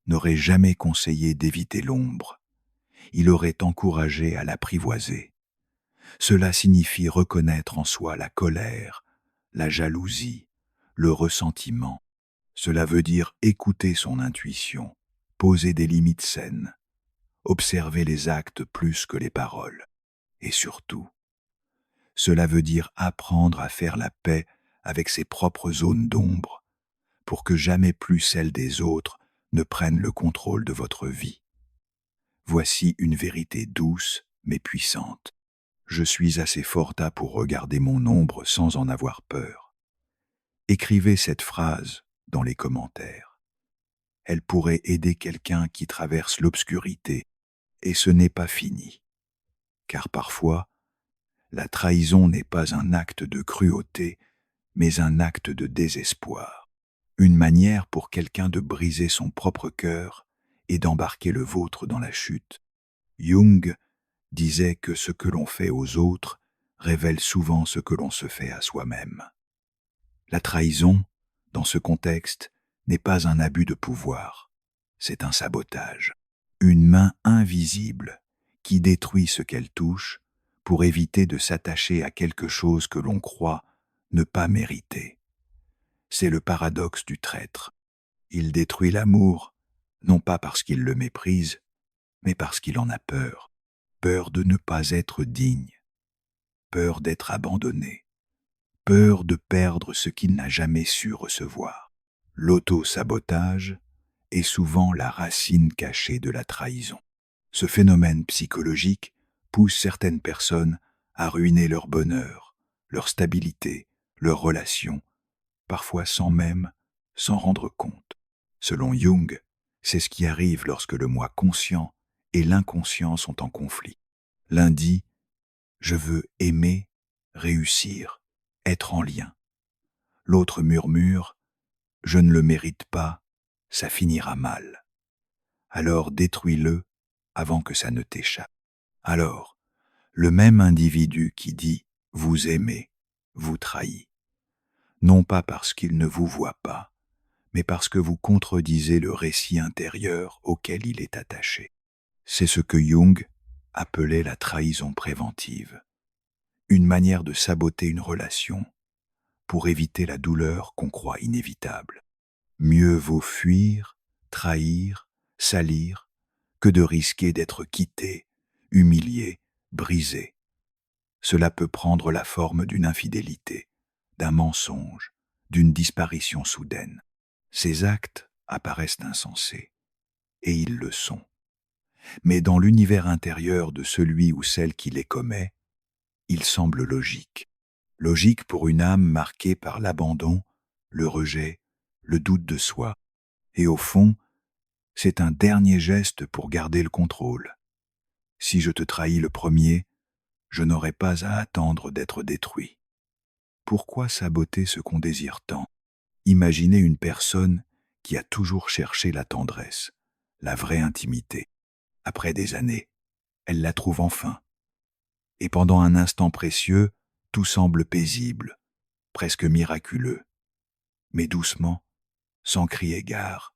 n'aurait jamais conseillé d'éviter l'ombre. Il aurait encouragé à l'apprivoiser. Cela signifie reconnaître en soi la colère, la jalousie, le ressentiment. Cela veut dire écouter son intuition, poser des limites saines, observer les actes plus que les paroles. Et surtout, cela veut dire apprendre à faire la paix avec ses propres zones d'ombre, pour que jamais plus celles des autres ne prennent le contrôle de votre vie. Voici une vérité douce mais puissante. Je suis assez forta pour regarder mon ombre sans en avoir peur. Écrivez cette phrase dans les commentaires. Elle pourrait aider quelqu'un qui traverse l'obscurité, et ce n'est pas fini. Car parfois, la trahison n'est pas un acte de cruauté, mais un acte de désespoir. Une manière pour quelqu'un de briser son propre cœur et d'embarquer le vôtre dans la chute. Jung disait que ce que l'on fait aux autres révèle souvent ce que l'on se fait à soi-même. La trahison, dans ce contexte, n'est pas un abus de pouvoir, c'est un sabotage. Une main invisible qui détruit ce qu'elle touche pour éviter de s'attacher à quelque chose que l'on croit ne pas mériter. C'est le paradoxe du traître. Il détruit l'amour, non pas parce qu'il le méprise, mais parce qu'il en a peur. Peur de ne pas être digne, peur d'être abandonné, peur de perdre ce qu'il n'a jamais su recevoir. L'auto-sabotage est souvent la racine cachée de la trahison. Ce phénomène psychologique pousse certaines personnes à ruiner leur bonheur, leur stabilité, leurs relations, parfois sans même s'en rendre compte. Selon Jung, c'est ce qui arrive lorsque le moi conscient et l'inconscient sont en conflit. L'un dit « je veux aimer, réussir, être en lien ». L'autre murmure « je ne le mérite pas, ça finira mal ». Alors détruis-le avant que ça ne t'échappe. Alors, le même individu qui dit « vous aimez » vous trahit. Non pas parce qu'il ne vous voit pas, mais parce que vous contredisez le récit intérieur auquel il est attaché. C'est ce que Jung appelait la trahison préventive, une manière de saboter une relation pour éviter la douleur qu'on croit inévitable. Mieux vaut fuir, trahir, salir, que de risquer d'être quitté, humilié, brisé. Cela peut prendre la forme d'une infidélité, d'un mensonge, d'une disparition soudaine. Ces actes apparaissent insensés, et ils le sont. Mais dans l'univers intérieur de celui ou celle qui les commet, ils semblent logiques. Logiques pour une âme marquée par l'abandon, le rejet, le doute de soi. Et au fond, c'est un dernier geste pour garder le contrôle. Si je te trahis le premier, je n'aurai pas à attendre d'être détruit. Pourquoi saboter ce qu'on désire tant? Imaginez une personne qui a toujours cherché la tendresse, la vraie intimité. Après des années, elle la trouve enfin. Et pendant un instant précieux, tout semble paisible, presque miraculeux. Mais doucement, sans crier gare,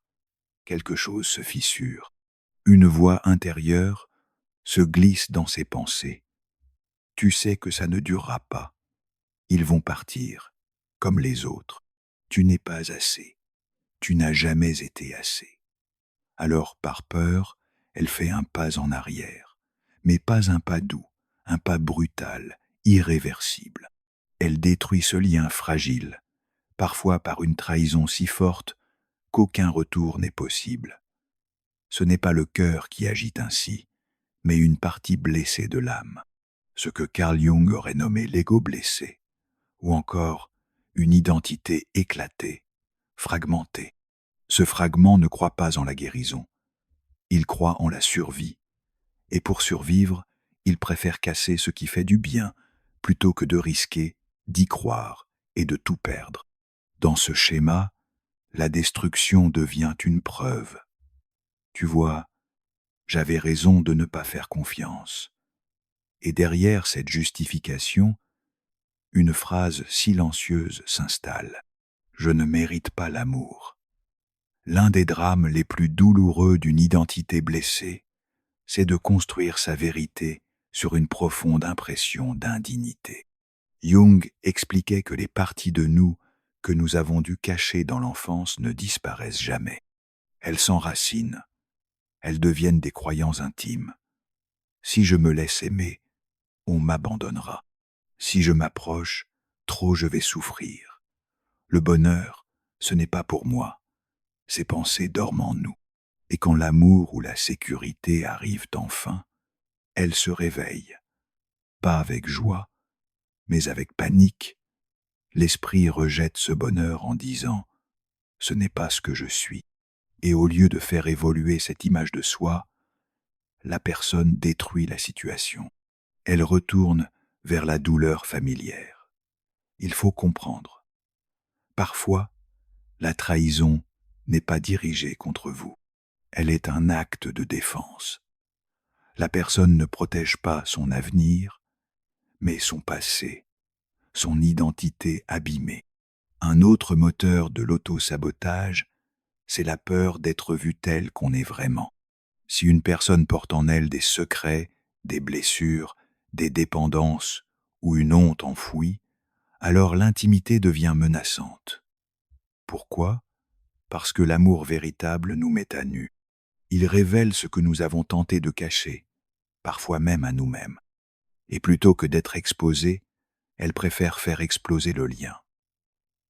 quelque chose se fissure. Une voix intérieure se glisse dans ses pensées. Tu sais que ça ne durera pas. Ils vont partir, comme les autres. Tu n'es pas assez. Tu n'as jamais été assez. Alors, par peur, elle fait un pas en arrière, mais pas un pas doux, un pas brutal, irréversible. Elle détruit ce lien fragile, parfois par une trahison si forte qu'aucun retour n'est possible. Ce n'est pas le cœur qui agite ainsi, mais une partie blessée de l'âme, ce que Carl Jung aurait nommé l'ego blessé, ou encore une identité éclatée, fragmentée. Ce fragment ne croit pas en la guérison, il croit en la survie, et pour survivre, il préfère casser ce qui fait du bien, plutôt que de risquer d'y croire et de tout perdre. Dans ce schéma, la destruction devient une preuve. Tu vois, j'avais raison de ne pas faire confiance. Et derrière cette justification, une phrase silencieuse s'installe. Je ne mérite pas l'amour. L'un des drames les plus douloureux d'une identité blessée, c'est de construire sa vérité sur une profonde impression d'indignité. Jung expliquait que les parties de nous que nous avons dû cacher dans l'enfance ne disparaissent jamais. Elles s'enracinent, elles deviennent des croyances intimes. Si je me laisse aimer, on m'abandonnera. Si je m'approche, trop je vais souffrir. Le bonheur, ce n'est pas pour moi. Ces pensées dorment en nous. Et quand l'amour ou la sécurité arrivent enfin, elles se réveillent. Pas avec joie, mais avec panique. L'esprit rejette ce bonheur en disant « ce n'est pas ce que je suis ». Et au lieu de faire évoluer cette image de soi, la personne détruit la situation. Elle retourne vers la douleur familière. Il faut comprendre. Parfois, la trahison n'est pas dirigée contre vous. Elle est un acte de défense. La personne ne protège pas son avenir, mais son passé, son identité abîmée. Un autre moteur de l'auto-sabotage, c'est la peur d'être vu tel qu'on est vraiment. Si une personne porte en elle des secrets, des blessures, des dépendances ou une honte enfouie, alors l'intimité devient menaçante. Pourquoi? Parce que l'amour véritable nous met à nu. Il révèle ce que nous avons tenté de cacher, parfois même à nous-mêmes. Et plutôt que d'être exposée, elle préfère faire exploser le lien.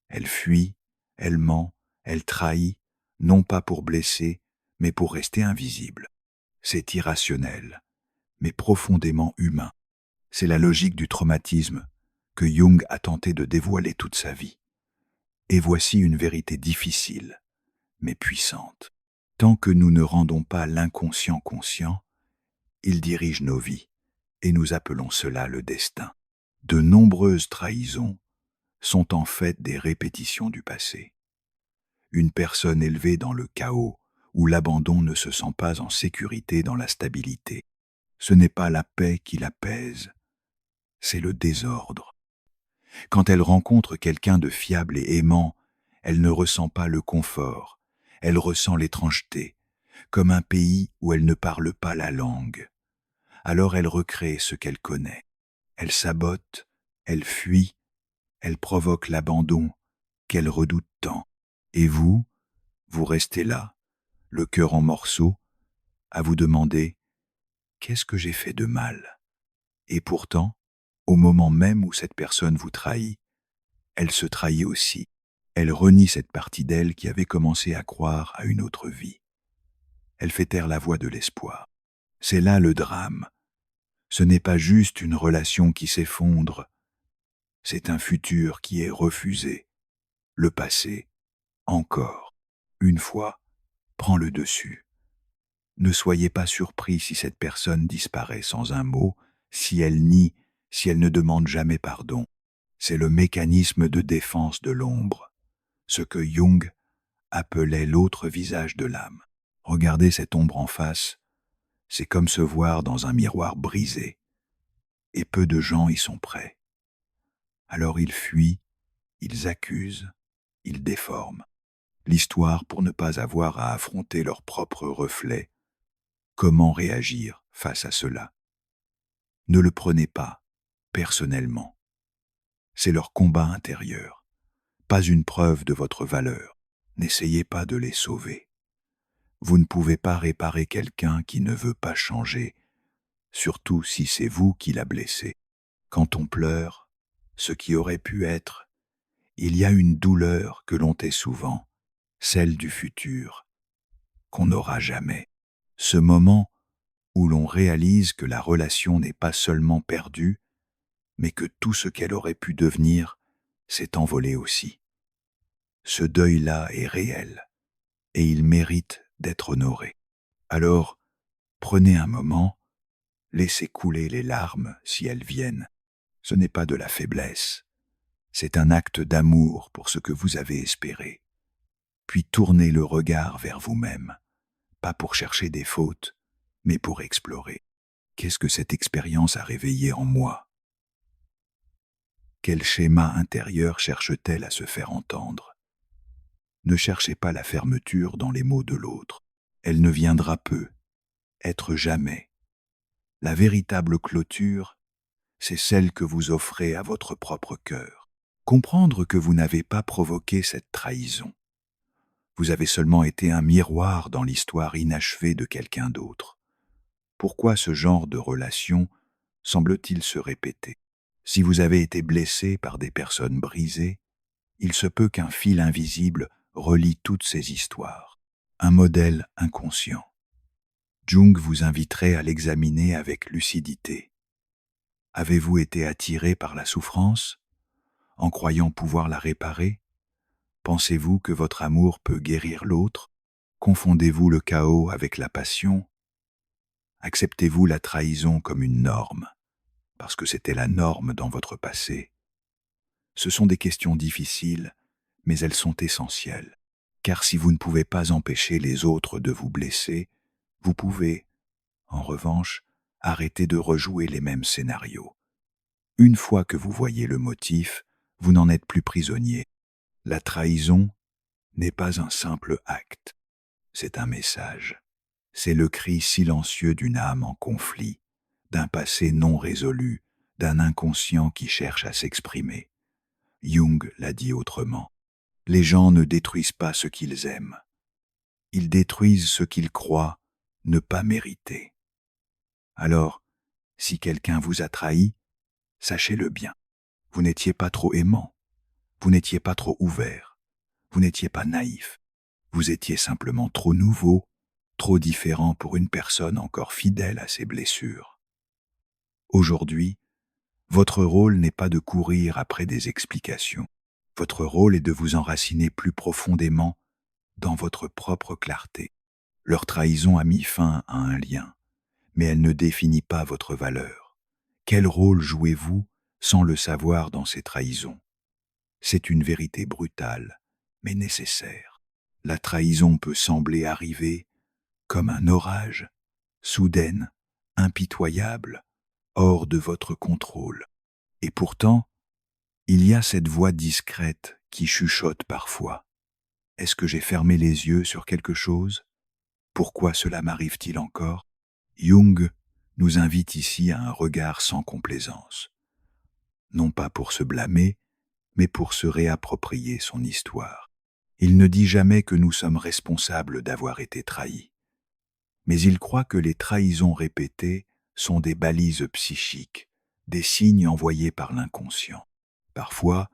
Elle fuit, elle ment, elle trahit, non pas pour blesser, mais pour rester invisible. C'est irrationnel, mais profondément humain. C'est la logique du traumatisme que Jung a tenté de dévoiler toute sa vie. Et voici une vérité difficile, mais puissante. Tant que nous ne rendons pas l'inconscient conscient, il dirige nos vies, et nous appelons cela le destin. De nombreuses trahisons sont en fait des répétitions du passé. Une personne élevée dans le chaos, où l'abandon ne se sent pas en sécurité dans la stabilité. Ce n'est pas la paix qui l'apaise, c'est le désordre. Quand elle rencontre quelqu'un de fiable et aimant, elle ne ressent pas le confort, elle ressent l'étrangeté, comme un pays où elle ne parle pas la langue. Alors elle recrée ce qu'elle connaît. Elle sabote, elle fuit, elle provoque l'abandon qu'elle redoute tant. Et vous, vous restez là, le cœur en morceaux, à vous demander « Qu'est-ce que j'ai fait de mal ?» Et pourtant, Au moment même où cette personne vous trahit, elle se trahit aussi. Elle renie cette partie d'elle qui avait commencé à croire à une autre vie. Elle fait taire la voix de l'espoir. C'est là le drame. Ce n'est pas juste une relation qui s'effondre, c'est un futur qui est refusé. Le passé, encore, une fois, prend le dessus. Ne soyez pas surpris si cette personne disparaît sans un mot, si elle nie, si elle ne demande jamais pardon. C'est le mécanisme de défense de l'ombre, ce que Jung appelait l'autre visage de l'âme. Regarder cette ombre en face, c'est comme se voir dans un miroir brisé, et peu de gens y sont prêts. Alors ils fuient, ils accusent, ils déforment l'histoire pour ne pas avoir à affronter leur propre reflet. Comment réagir face à cela? Ne le prenez pas personnellement. C'est leur combat intérieur, pas une preuve de votre valeur. N'essayez pas de les sauver. Vous ne pouvez pas réparer quelqu'un qui ne veut pas changer, surtout si c'est vous qui l'a blessé. Quand on pleure, ce qui aurait pu être, il y a une douleur que l'on tait souvent, celle du futur, qu'on n'aura jamais. Ce moment où l'on réalise que la relation n'est pas seulement perdue, mais que tout ce qu'elle aurait pu devenir s'est envolé aussi. Ce deuil-là est réel, et il mérite d'être honoré. Alors, prenez un moment, laissez couler les larmes si elles viennent. Ce n'est pas de la faiblesse, c'est un acte d'amour pour ce que vous avez espéré. Puis tournez le regard vers vous-même, pas pour chercher des fautes, mais pour explorer. Qu'est-ce que cette expérience a réveillé en moi? Quel schéma intérieur cherche-t-elle à se faire entendre? Ne cherchez pas la fermeture dans les mots de l'autre. Elle ne viendra peu, être jamais. La véritable clôture, c'est celle que vous offrez à votre propre cœur. Comprendre que vous n'avez pas provoqué cette trahison. Vous avez seulement été un miroir dans l'histoire inachevée de quelqu'un d'autre. Pourquoi ce genre de relation semble-t-il se répéter? Si vous avez été blessé par des personnes brisées, il se peut qu'un fil invisible relie toutes ces histoires. Un modèle inconscient. Jung vous inviterait à l'examiner avec lucidité. Avez-vous été attiré par la souffrance, en croyant pouvoir la réparer? Pensez-vous que votre amour peut guérir l'autre? Confondez-vous le chaos avec la passion? Acceptez-vous la trahison comme une norme, parce que c'était la norme dans votre passé? Ce sont des questions difficiles, mais elles sont essentielles. Car si vous ne pouvez pas empêcher les autres de vous blesser, vous pouvez, en revanche, arrêter de rejouer les mêmes scénarios. Une fois que vous voyez le motif, vous n'en êtes plus prisonnier. La trahison n'est pas un simple acte, c'est un message. C'est le cri silencieux d'une âme en conflit, d'un passé non résolu, d'un inconscient qui cherche à s'exprimer. Jung l'a dit autrement. Les gens ne détruisent pas ce qu'ils aiment. Ils détruisent ce qu'ils croient ne pas mériter. Alors, si quelqu'un vous a trahi, sachez-le bien. Vous n'étiez pas trop aimant. Vous n'étiez pas trop ouvert. Vous n'étiez pas naïf. Vous étiez simplement trop nouveau, trop différent pour une personne encore fidèle à ses blessures. Aujourd'hui, votre rôle n'est pas de courir après des explications. Votre rôle est de vous enraciner plus profondément dans votre propre clarté. Leur trahison a mis fin à un lien, mais elle ne définit pas votre valeur. Quel rôle jouez-vous sans le savoir dans ces trahisons? C'est une vérité brutale, mais nécessaire. La trahison peut sembler arriver comme un orage, soudaine, impitoyable, hors de votre contrôle. Et pourtant, il y a cette voix discrète qui chuchote parfois. Est-ce que j'ai fermé les yeux sur quelque chose? Pourquoi cela m'arrive-t-il encore? Jung nous invite ici à un regard sans complaisance. Non pas pour se blâmer, mais pour se réapproprier son histoire. Il ne dit jamais que nous sommes responsables d'avoir été trahis. Mais il croit que les trahisons répétées sont des balises psychiques, des signes envoyés par l'inconscient. Parfois,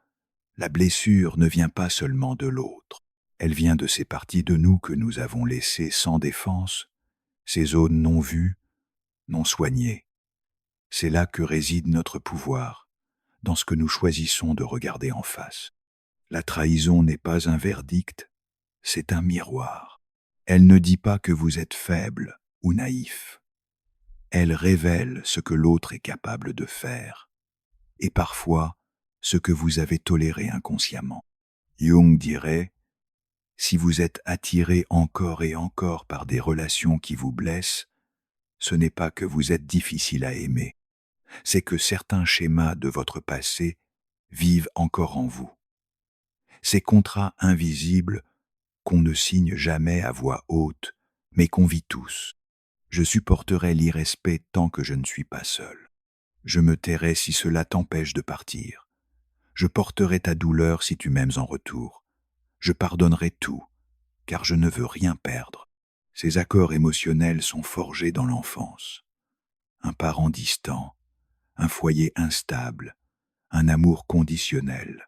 la blessure ne vient pas seulement de l'autre, elle vient de ces parties de nous que nous avons laissées sans défense, ces zones non vues, non soignées. C'est là que réside notre pouvoir, dans ce que nous choisissons de regarder en face. La trahison n'est pas un verdict, c'est un miroir. Elle ne dit pas que vous êtes faible ou naïf. Elle révèle ce que l'autre est capable de faire, et parfois ce que vous avez toléré inconsciemment. Jung dirait, si vous êtes attiré encore et encore par des relations qui vous blessent, ce n'est pas que vous êtes difficile à aimer, c'est que certains schémas de votre passé vivent encore en vous. Ces contrats invisibles qu'on ne signe jamais à voix haute, mais qu'on vit tous. Je supporterai l'irrespect tant que je ne suis pas seul. Je me tairai si cela t'empêche de partir. Je porterai ta douleur si tu m'aimes en retour. Je pardonnerai tout, car je ne veux rien perdre. Ces accords émotionnels sont forgés dans l'enfance. Un parent distant, un foyer instable, un amour conditionnel.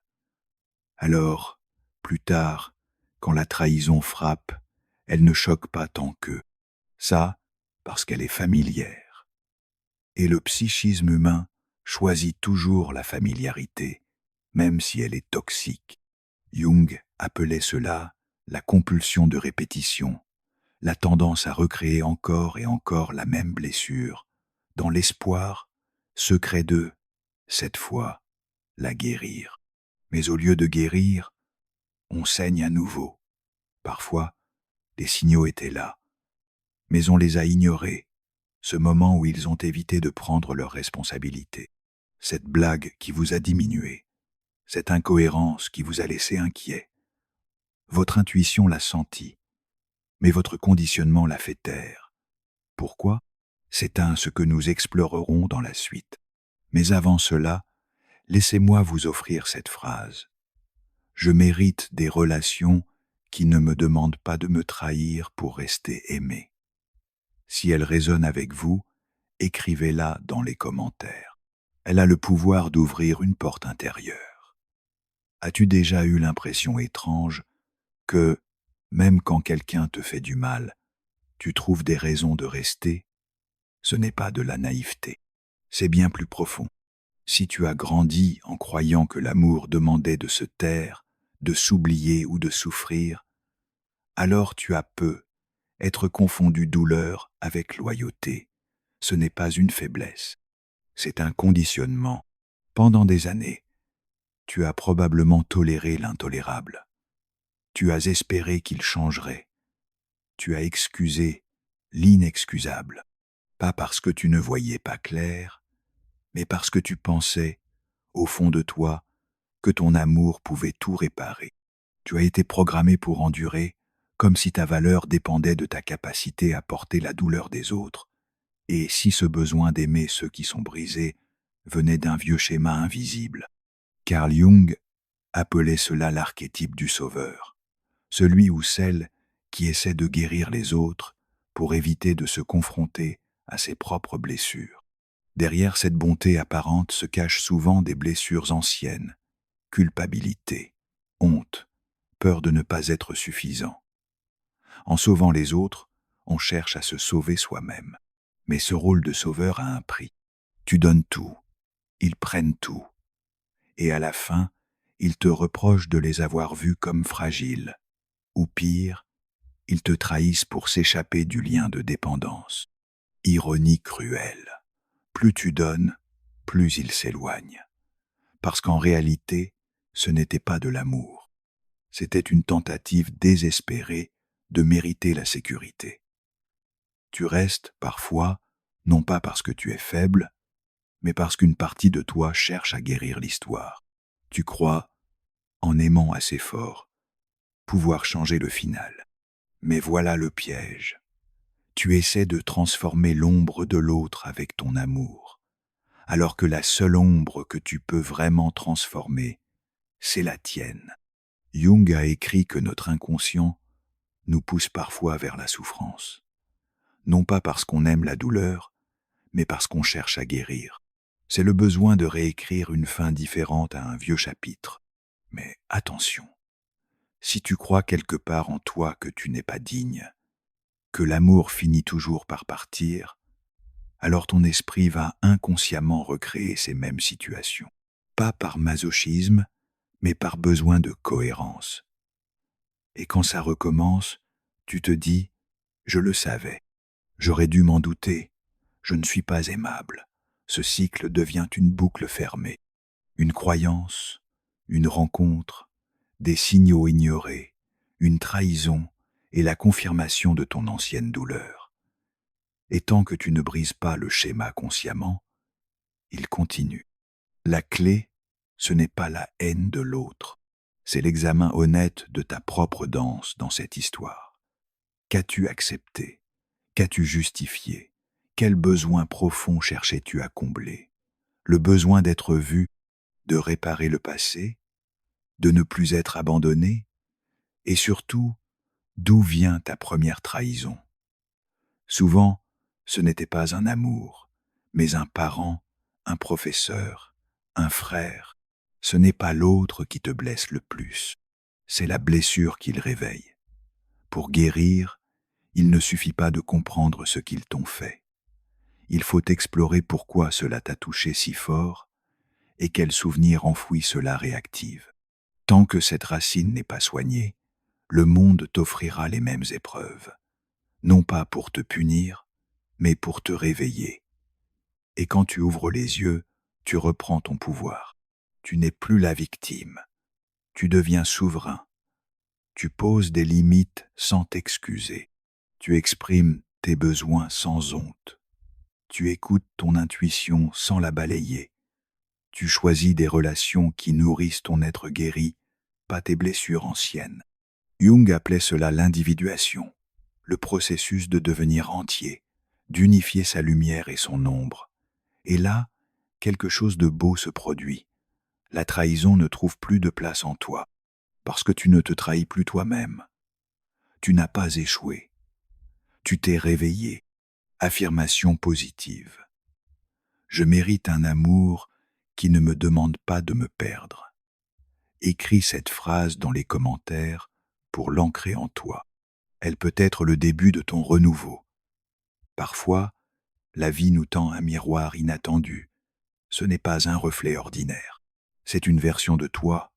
Alors, plus tard, quand la trahison frappe, elle ne choque pas tant qu'eux. Ça, parce qu'elle est familière. Et le psychisme humain choisit toujours la familiarité, même si elle est toxique. Jung appelait cela la compulsion de répétition, la tendance à recréer encore et encore la même blessure, dans l'espoir, secret de, cette fois, la guérir. Mais au lieu de guérir, on saigne à nouveau. Parfois, les signaux étaient là, mais on les a ignorés, ce moment où ils ont évité de prendre leurs responsabilités. Cette blague qui vous a diminué, cette incohérence qui vous a laissé inquiet. Votre intuition l'a senti, mais votre conditionnement l'a fait taire. Pourquoi? C'est ce que nous explorerons dans la suite. Mais avant cela, laissez-moi vous offrir cette phrase. Je mérite des relations qui ne me demandent pas de me trahir pour rester aimé. Si elle résonne avec vous, écrivez-la dans les commentaires. Elle a le pouvoir d'ouvrir une porte intérieure. As-tu déjà eu l'impression étrange que, même quand quelqu'un te fait du mal, tu trouves des raisons de rester? Ce n'est pas de la naïveté, c'est bien plus profond. Si tu as grandi en croyant que l'amour demandait de se taire, de s'oublier ou de souffrir, alors tu as être confondu douleur avec loyauté. Ce n'est pas une faiblesse, c'est un conditionnement. Pendant des années, tu as probablement toléré l'intolérable. Tu as espéré qu'il changerait. Tu as excusé l'inexcusable. Pas parce que tu ne voyais pas clair, mais parce que tu pensais, au fond de toi, que ton amour pouvait tout réparer. Tu as été programmé pour endurer, comme si ta valeur dépendait de ta capacité à porter la douleur des autres, et si ce besoin d'aimer ceux qui sont brisés venait d'un vieux schéma invisible. Carl Jung appelait cela l'archétype du sauveur, celui ou celle qui essaie de guérir les autres pour éviter de se confronter à ses propres blessures. Derrière cette bonté apparente se cachent souvent des blessures anciennes, culpabilité, honte, peur de ne pas être suffisant. En sauvant les autres, on cherche à se sauver soi-même. Mais ce rôle de sauveur a un prix. Tu donnes tout, ils prennent tout. Et à la fin, ils te reprochent de les avoir vus comme fragiles. Ou pire, ils te trahissent pour s'échapper du lien de dépendance. Ironie cruelle. Plus tu donnes, plus ils s'éloignent. Parce qu'en réalité, ce n'était pas de l'amour. C'était une tentative désespérée de mériter la sécurité. Tu restes, parfois, non pas parce que tu es faible, mais parce qu'une partie de toi cherche à guérir l'histoire. Tu crois, en aimant assez fort, pouvoir changer le final. Mais voilà le piège. Tu essaies de transformer l'ombre de l'autre avec ton amour, alors que la seule ombre que tu peux vraiment transformer, c'est la tienne. Jung a écrit que notre inconscient nous pousse parfois vers la souffrance, non pas parce qu'on aime la douleur, mais parce qu'on cherche à guérir. C'est le besoin de réécrire une fin différente à un vieux chapitre. Mais attention, si tu crois quelque part en toi que tu n'es pas digne, que l'amour finit toujours par partir, alors ton esprit va inconsciemment recréer ces mêmes situations. Pas par masochisme, mais par besoin de cohérence. Et quand ça recommence, tu te dis « Je le savais, j'aurais dû m'en douter, je ne suis pas aimable ». Ce cycle devient une boucle fermée. Une croyance, une rencontre, des signaux ignorés, une trahison et la confirmation de ton ancienne douleur. Et tant que tu ne brises pas le schéma consciemment, il continue. La clé, ce n'est pas la haine de l'autre, c'est l'examen honnête de ta propre danse dans cette histoire. Qu'as-tu accepté? Qu'as-tu justifié? Quel besoin profond cherchais-tu à combler? Le besoin d'être vu, de réparer le passé, de ne plus être abandonné? Et surtout, d'où vient ta première trahison? Souvent, ce n'était pas un amour, mais un parent, un professeur, un frère. Ce n'est pas l'autre qui te blesse le plus, c'est la blessure qu'il réveille. Pour guérir, il ne suffit pas de comprendre ce qu'ils t'ont fait. Il faut explorer pourquoi cela t'a touché si fort et quel souvenir enfoui cela réactive. Tant que cette racine n'est pas soignée, le monde t'offrira les mêmes épreuves, non pas pour te punir, mais pour te réveiller. Et quand tu ouvres les yeux, tu reprends ton pouvoir. Tu n'es plus la victime, tu deviens souverain. Tu poses des limites sans t'excuser. Tu exprimes tes besoins sans honte. Tu écoutes ton intuition sans la balayer. Tu choisis des relations qui nourrissent ton être guéri, pas tes blessures anciennes. Jung appelait cela l'individuation, le processus de devenir entier, d'unifier sa lumière et son ombre. Et là, quelque chose de beau se produit. La trahison ne trouve plus de place en toi, parce que tu ne te trahis plus toi-même. Tu n'as pas échoué. Tu t'es réveillé. Affirmation positive. Je mérite un amour qui ne me demande pas de me perdre. Écris cette phrase dans les commentaires pour l'ancrer en toi. Elle peut être le début de ton renouveau. Parfois, la vie nous tend un miroir inattendu. Ce n'est pas un reflet ordinaire. C'est une version de toi,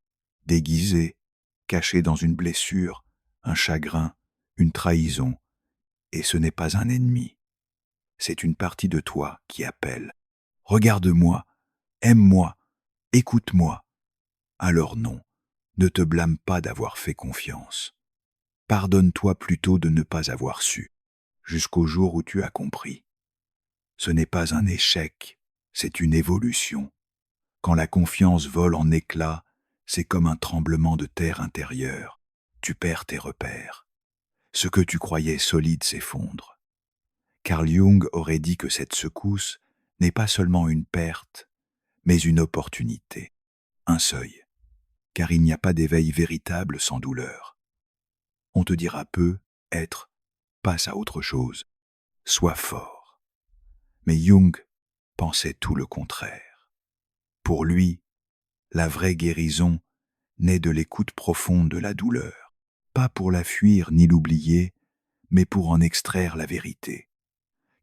déguisée, cachée dans une blessure, un chagrin, une trahison. Et ce n'est pas un ennemi. C'est une partie de toi qui appelle. Regarde-moi, aime-moi, écoute-moi. Alors non, ne te blâme pas d'avoir fait confiance. Pardonne-toi plutôt de ne pas avoir su, jusqu'au jour où tu as compris. Ce n'est pas un échec, c'est une évolution. Quand la confiance vole en éclats, c'est comme un tremblement de terre intérieur. Tu perds tes repères. Ce que tu croyais solide s'effondre. Carl Jung aurait dit que cette secousse n'est pas seulement une perte, mais une opportunité, un seuil, car il n'y a pas d'éveil véritable sans douleur. On te dira peu, être, passe à autre chose, sois fort. Mais Jung pensait tout le contraire. Pour lui, la vraie guérison naît de l'écoute profonde de la douleur, pas pour la fuir ni l'oublier, mais pour en extraire la vérité.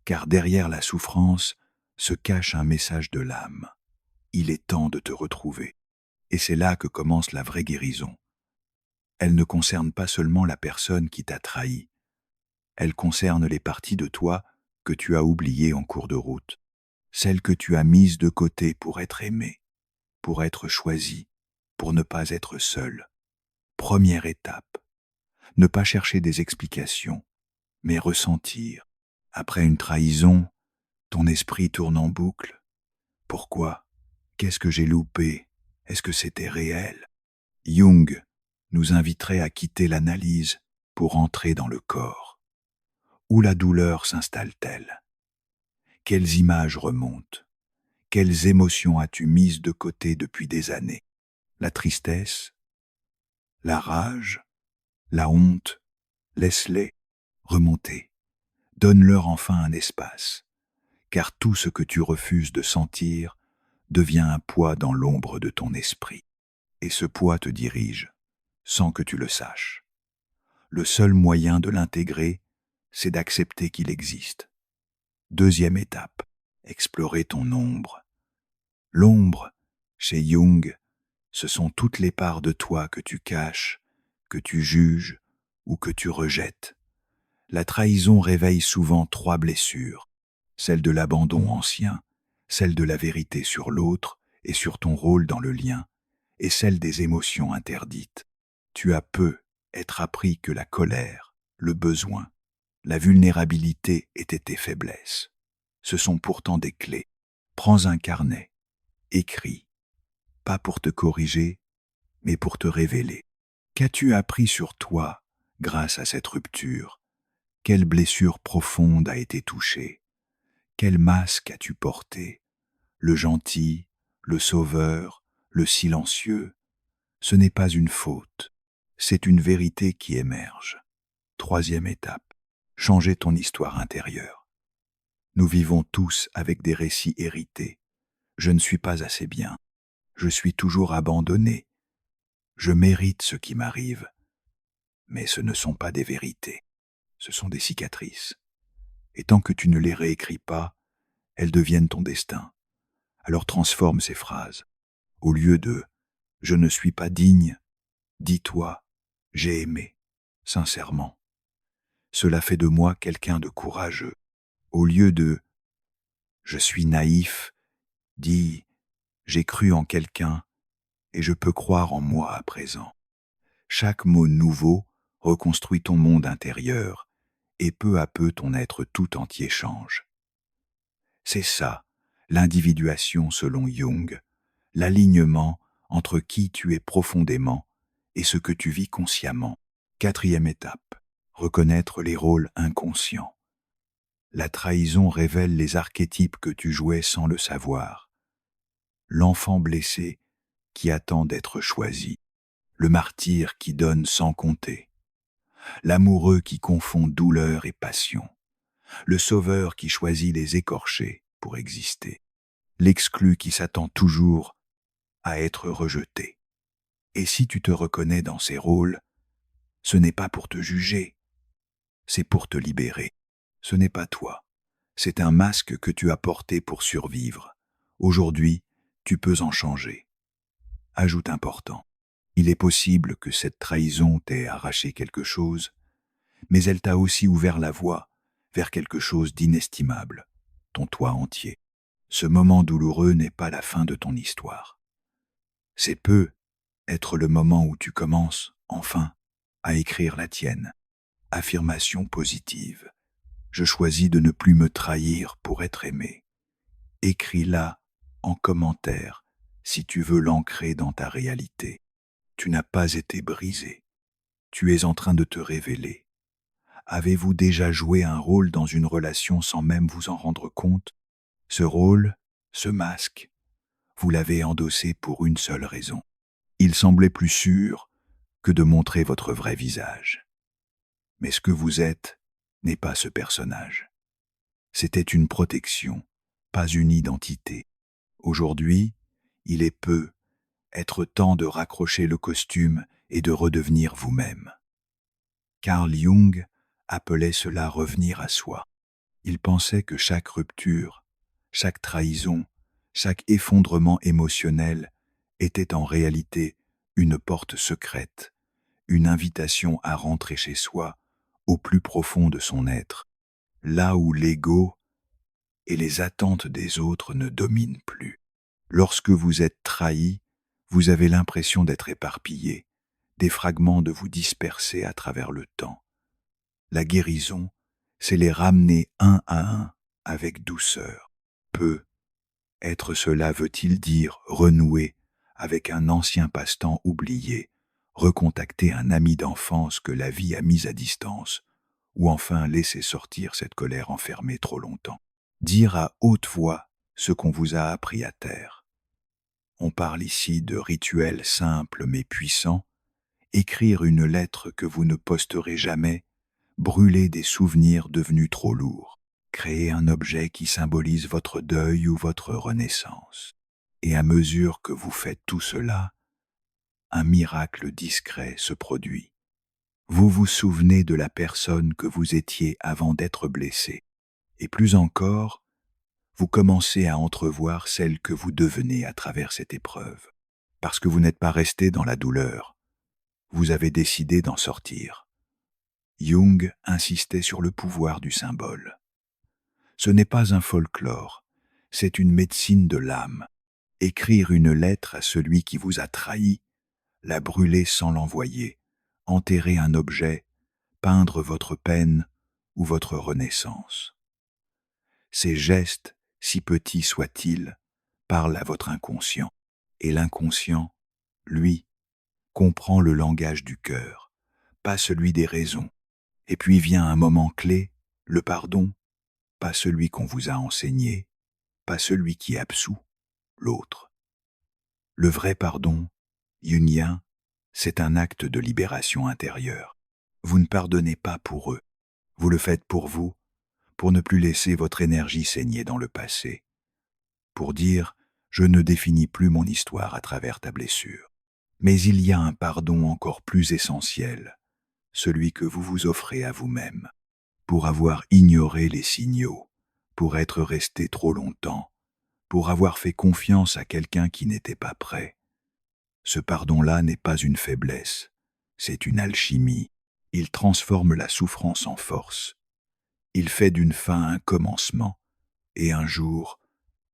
Car derrière la souffrance se cache un message de l'âme. Il est temps de te retrouver. Et c'est là que commence la vraie guérison. Elle ne concerne pas seulement la personne qui t'a trahi. Elle concerne les parties de toi que tu as oubliées en cours de route, celles que tu as mises de côté pour être aimé, pour être choisi, pour ne pas être seul. Première étape, ne pas chercher des explications, mais ressentir. Après une trahison, ton esprit tourne en boucle. Pourquoi? Qu'est-ce que j'ai loupé? Est-ce que c'était réel? Jung nous inviterait à quitter l'analyse pour entrer dans le corps. Où la douleur s'installe-t-elle? Quelles images remontent? Quelles émotions as-tu mises de côté depuis des années? La tristesse? La rage? La honte? Laisse-les remonter. Donne-leur enfin un espace, car tout ce que tu refuses de sentir devient un poids dans l'ombre de ton esprit. Et ce poids te dirige, sans que tu le saches. Le seul moyen de l'intégrer, c'est d'accepter qu'il existe. Deuxième étape, explorer ton ombre. L'ombre, chez Jung, ce sont toutes les parts de toi que tu caches, que tu juges ou que tu rejettes. La trahison réveille souvent 3 blessures, celle de l'abandon ancien, celle de la vérité sur l'autre et sur ton rôle dans le lien, et celle des émotions interdites. Tu as peu être appris que la colère, le besoin, la vulnérabilité étaient tes faiblesses. Ce sont pourtant des clés. Prends un carnet, écris, pas pour te corriger, mais pour te révéler. Qu'as-tu appris sur toi grâce à cette rupture? Quelle blessure profonde a été touchée? Quel masque as-tu porté? Le gentil, le sauveur, le silencieux? Ce n'est pas une faute, c'est une vérité qui émerge. Troisième étape, changer ton histoire intérieure. Nous vivons tous avec des récits hérités. Je ne suis pas assez bien. Je suis toujours abandonné. Je mérite ce qui m'arrive. Mais ce ne sont pas des vérités. Ce sont des cicatrices. Et tant que tu ne les réécris pas, elles deviennent ton destin. Alors transforme ces phrases. Au lieu de « je ne suis pas digne », dis-toi « j'ai aimé », sincèrement. Cela fait de moi quelqu'un de courageux. Au lieu de « je suis naïf », dis « j'ai cru en quelqu'un et je peux croire en moi à présent ». Chaque mot nouveau reconstruit ton monde intérieur et peu à peu ton être tout entier change. C'est ça, l'individuation selon Jung, l'alignement entre qui tu es profondément et ce que tu vis consciemment. Quatrième étape, reconnaître les rôles inconscients. La trahison révèle les archétypes que tu jouais sans le savoir. L'enfant blessé qui attend d'être choisi, le martyr qui donne sans compter, l'amoureux qui confond douleur et passion, le sauveur qui choisit les écorchés pour exister, l'exclu qui s'attend toujours à être rejeté. Et si tu te reconnais dans ces rôles, ce n'est pas pour te juger, c'est pour te libérer. Ce n'est pas toi, c'est un masque que tu as porté pour survivre. Aujourd'hui, tu peux en changer. Ajoute important, il est possible que cette trahison t'ait arraché quelque chose, mais elle t'a aussi ouvert la voie vers quelque chose d'inestimable, ton toi entier. Ce moment douloureux n'est pas la fin de ton histoire. C'est peu être le moment où tu commences, enfin, à écrire la tienne. Affirmation positive. Je choisis de ne plus me trahir pour être aimé. Écris-la en commentaire si tu veux l'ancrer dans ta réalité. Tu n'as pas été brisé. Tu es en train de te révéler. Avez-vous déjà joué un rôle dans une relation sans même vous en rendre compte? Ce rôle, ce masque, vous l'avez endossé pour une seule raison. Il semblait plus sûr que de montrer votre vrai visage. Mais ce que vous êtes n'est pas ce personnage. C'était une protection, pas une identité. Aujourd'hui, il est peu être temps de raccrocher le costume et de redevenir vous-même. Carl Jung appelait cela revenir à soi. Il pensait que chaque rupture, chaque trahison, chaque effondrement émotionnel était en réalité une porte secrète, une invitation à rentrer chez soi, au plus profond de son être, là où l'ego et les attentes des autres ne dominent plus. Lorsque vous êtes trahi, vous avez l'impression d'être éparpillé, des fragments de vous disperser à travers le temps. La guérison, c'est les ramener un à un avec douceur. Peu. Être cela veut-il dire renouer avec un ancien passe-temps oublié, recontacter un ami d'enfance que la vie a mis à distance, ou enfin laisser sortir cette colère enfermée trop longtemps. Dire à haute voix ce qu'on vous a appris à taire. On parle ici de rituels simples mais puissants, écrire une lettre que vous ne posterez jamais, brûler des souvenirs devenus trop lourds, créer un objet qui symbolise votre deuil ou votre renaissance. Et à mesure que vous faites tout cela, un miracle discret se produit. Vous vous souvenez de la personne que vous étiez avant d'être blessé. Et plus encore, vous commencez à entrevoir celle que vous devenez à travers cette épreuve. Parce que vous n'êtes pas resté dans la douleur, vous avez décidé d'en sortir. Jung insistait sur le pouvoir du symbole. Ce n'est pas un folklore, c'est une médecine de l'âme. Écrire une lettre à celui qui vous a trahi, la brûler sans l'envoyer, enterrer un objet, peindre votre peine ou votre renaissance. Ces gestes, si petits soient-ils, parlent à votre inconscient. Et l'inconscient, lui, comprend le langage du cœur, pas celui des raisons. Et puis vient un moment clé, le pardon, pas celui qu'on vous a enseigné, pas celui qui absout, l'autre. Le vrai pardon, jungien, c'est un acte de libération intérieure. Vous ne pardonnez pas pour eux, vous le faites pour vous, pour ne plus laisser votre énergie saigner dans le passé, pour dire « je ne définis plus mon histoire à travers ta blessure ». Mais il y a un pardon encore plus essentiel, celui que vous vous offrez à vous-même, pour avoir ignoré les signaux, pour être resté trop longtemps, pour avoir fait confiance à quelqu'un qui n'était pas prêt. Ce pardon-là n'est pas une faiblesse, c'est une alchimie. Il transforme la souffrance en force. Il fait d'une fin un commencement, et un jour,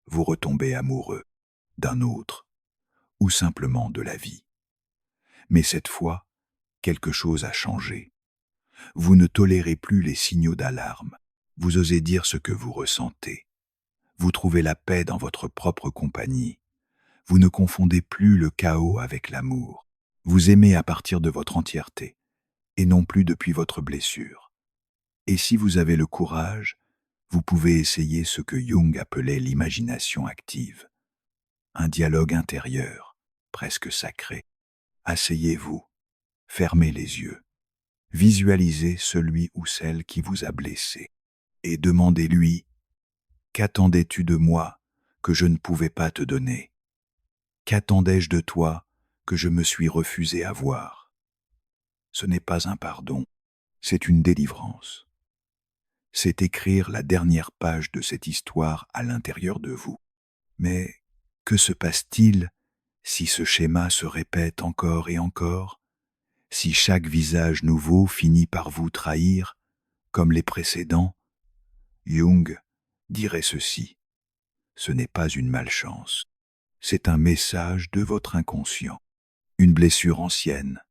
vous retombez amoureux d'un autre, ou simplement de la vie. Mais cette fois, quelque chose a changé. Vous ne tolérez plus les signaux d'alarme. Vous osez dire ce que vous ressentez. Vous trouvez la paix dans votre propre compagnie. Vous ne confondez plus le chaos avec l'amour. Vous aimez à partir de votre entièreté, et non plus depuis votre blessure. Et si vous avez le courage, vous pouvez essayer ce que Jung appelait l'imagination active. Un dialogue intérieur, presque sacré. Asseyez-vous, fermez les yeux. Visualisez celui ou celle qui vous a blessé et demandez-lui « Qu'attendais-tu de moi que je ne pouvais pas te donner? Qu'attendais-je de toi que je me suis refusé à voir ?» Ce n'est pas un pardon, c'est une délivrance. C'est écrire la dernière page de cette histoire à l'intérieur de vous. Mais que se passe-t-il si ce schéma se répète encore et encore? Si chaque visage nouveau finit par vous trahir, comme les précédents? Jung dirait ceci: ce n'est pas une malchance, c'est un message de votre inconscient, une blessure ancienne,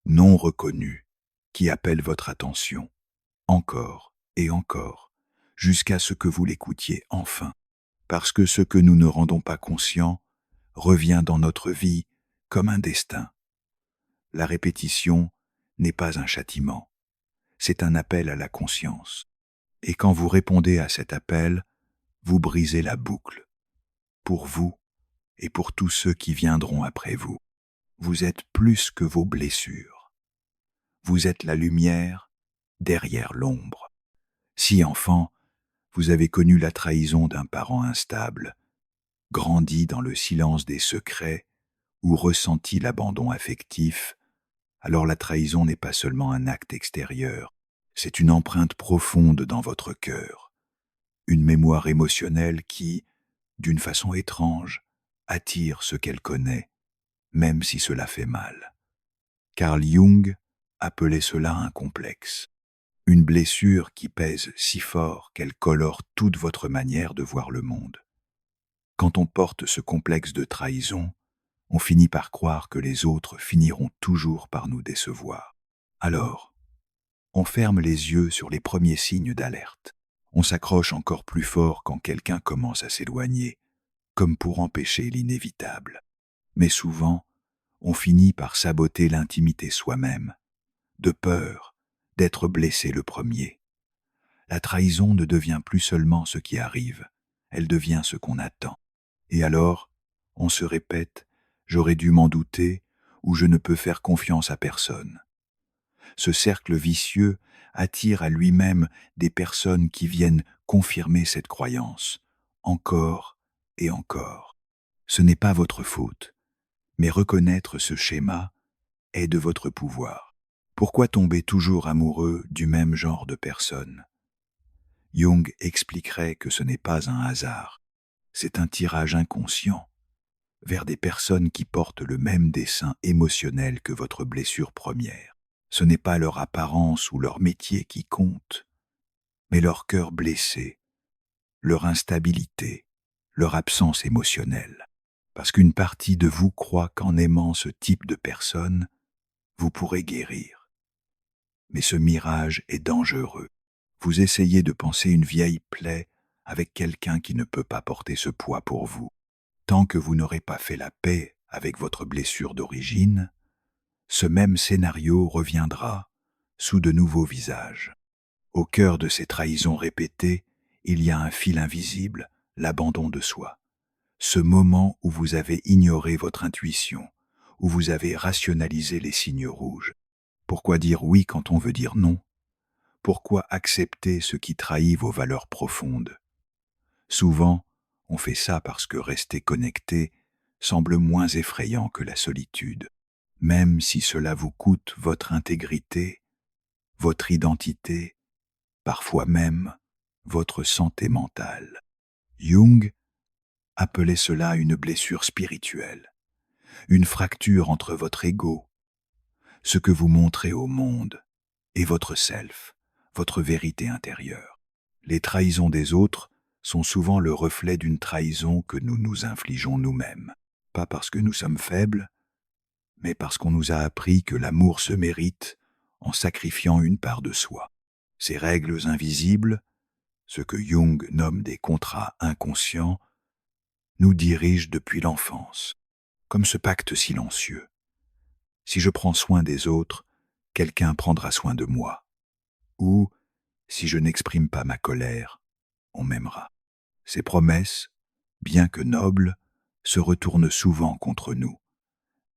non reconnue, qui appelle votre attention, encore et encore, jusqu'à ce que vous l'écoutiez enfin, parce que ce que nous ne rendons pas conscient revient dans notre vie comme un destin. La répétition n'est pas un châtiment, c'est un appel à la conscience. Et quand vous répondez à cet appel, vous brisez la boucle, pour vous et pour tous ceux qui viendront après vous. Vous êtes plus que vos blessures. Vous êtes la lumière derrière l'ombre. Si enfant, vous avez connu la trahison d'un parent instable, grandi dans le silence des secrets ou ressenti l'abandon affectif, alors la trahison n'est pas seulement un acte extérieur, c'est une empreinte profonde dans votre cœur, une mémoire émotionnelle qui, d'une façon étrange, attire ce qu'elle connaît, même si cela fait mal. Carl Jung appelait cela un complexe, une blessure qui pèse si fort qu'elle colore toute votre manière de voir le monde. Quand on porte ce complexe de trahison, on finit par croire que les autres finiront toujours par nous décevoir. Alors, on ferme les yeux sur les premiers signes d'alerte. On s'accroche encore plus fort quand quelqu'un commence à s'éloigner, comme pour empêcher l'inévitable. Mais souvent, on finit par saboter l'intimité soi-même, de peur d'être blessé le premier. La trahison ne devient plus seulement ce qui arrive, elle devient ce qu'on attend. Et alors, on se répète « j'aurais dû m'en douter » ou « je ne peux faire confiance à personne ». Ce cercle vicieux attire à lui-même des personnes qui viennent confirmer cette croyance, encore et encore. Ce n'est pas votre faute, mais reconnaître ce schéma est de votre pouvoir. Pourquoi tomber toujours amoureux du même genre de personne? Jung expliquerait que ce n'est pas un hasard, c'est un tirage inconscient vers des personnes qui portent le même dessin émotionnel que votre blessure première. Ce n'est pas leur apparence ou leur métier qui compte, mais leur cœur blessé, leur instabilité, leur absence émotionnelle. Parce qu'une partie de vous croit qu'en aimant ce type de personne, vous pourrez guérir. Mais ce mirage est dangereux. Vous essayez de panser une vieille plaie avec quelqu'un qui ne peut pas porter ce poids pour vous. Tant que vous n'aurez pas fait la paix avec votre blessure d'origine, ce même scénario reviendra sous de nouveaux visages. Au cœur de ces trahisons répétées, il y a un fil invisible, l'abandon de soi. Ce moment où vous avez ignoré votre intuition, où vous avez rationalisé les signes rouges. Pourquoi dire oui quand on veut dire non? Pourquoi accepter ce qui trahit vos valeurs profondes? Souvent, on fait ça parce que rester connecté semble moins effrayant que la solitude, même si cela vous coûte votre intégrité, votre identité, parfois même votre santé mentale. Jung appelait cela une blessure spirituelle, une fracture entre votre ego, ce que vous montrez au monde, et votre self, votre vérité intérieure. Les trahisons des autres sont souvent le reflet d'une trahison que nous nous infligeons nous-mêmes. Pas parce que nous sommes faibles, mais parce qu'on nous a appris que l'amour se mérite en sacrifiant une part de soi. Ces règles invisibles, ce que Jung nomme des contrats inconscients, nous dirigent depuis l'enfance, comme ce pacte silencieux. Si je prends soin des autres, quelqu'un prendra soin de moi. Ou, si je n'exprime pas ma colère, on m'aimera. Ces promesses, bien que nobles, se retournent souvent contre nous.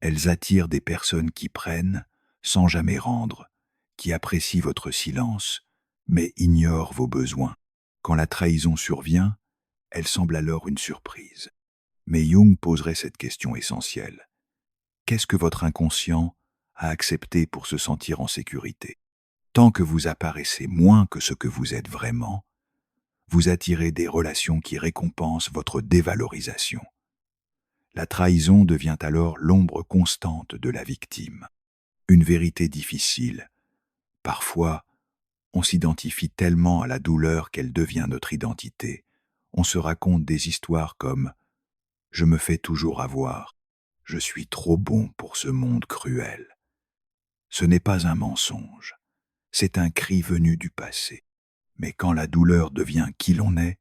Elles attirent des personnes qui prennent, sans jamais rendre, qui apprécient votre silence, mais ignorent vos besoins. Quand la trahison survient, elle semble alors une surprise. Mais Jung poserait cette question essentielle. Qu'est-ce que votre inconscient a accepté pour se sentir en sécurité? Tant que vous apparaissez moins que ce que vous êtes vraiment, vous attirez des relations qui récompensent votre dévalorisation. La trahison devient alors l'ombre constante de la victime. Une vérité difficile. Parfois, on s'identifie tellement à la douleur qu'elle devient notre identité. On se raconte des histoires comme « Je me fais toujours avoir »,« Je suis trop bon pour ce monde cruel ». Ce n'est pas un mensonge, c'est un cri venu du passé. Mais quand la douleur devient qui l'on est,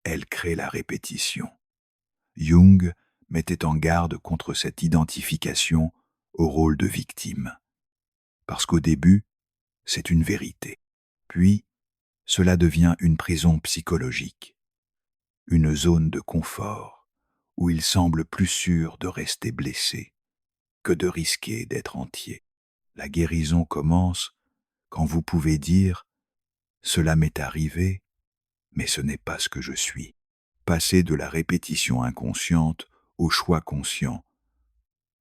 elle crée la répétition. Jung mettait en garde contre cette identification au rôle de victime. Parce qu'au début, c'est une vérité. Puis, cela devient une prison psychologique, une zone de confort où il semble plus sûr de rester blessé que de risquer d'être entier. La guérison commence quand vous pouvez dire « Cela m'est arrivé, mais ce n'est pas ce que je suis ». Passer de la répétition inconsciente au choix conscient.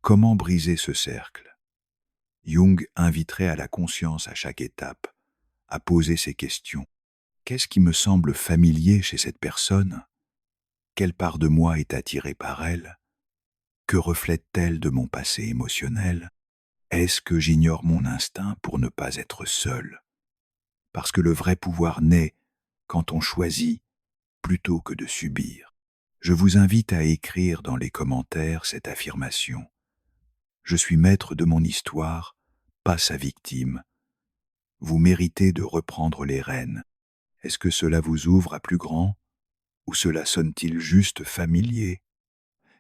Comment briser ce cercle? Jung inviterait à la conscience à chaque étape, à poser ces questions. Qu'est-ce qui me semble familier chez cette personne? Quelle part de moi est attirée par elle? Que reflète-t-elle de mon passé émotionnel? Est-ce que j'ignore mon instinct pour ne pas être seul? Parce que le vrai pouvoir naît quand on choisit plutôt que de subir. Je vous invite à écrire dans les commentaires cette affirmation. Je suis maître de mon histoire, pas sa victime. Vous méritez de reprendre les rênes. Est-ce que cela vous ouvre à plus grand? Ou cela sonne-t-il juste familier?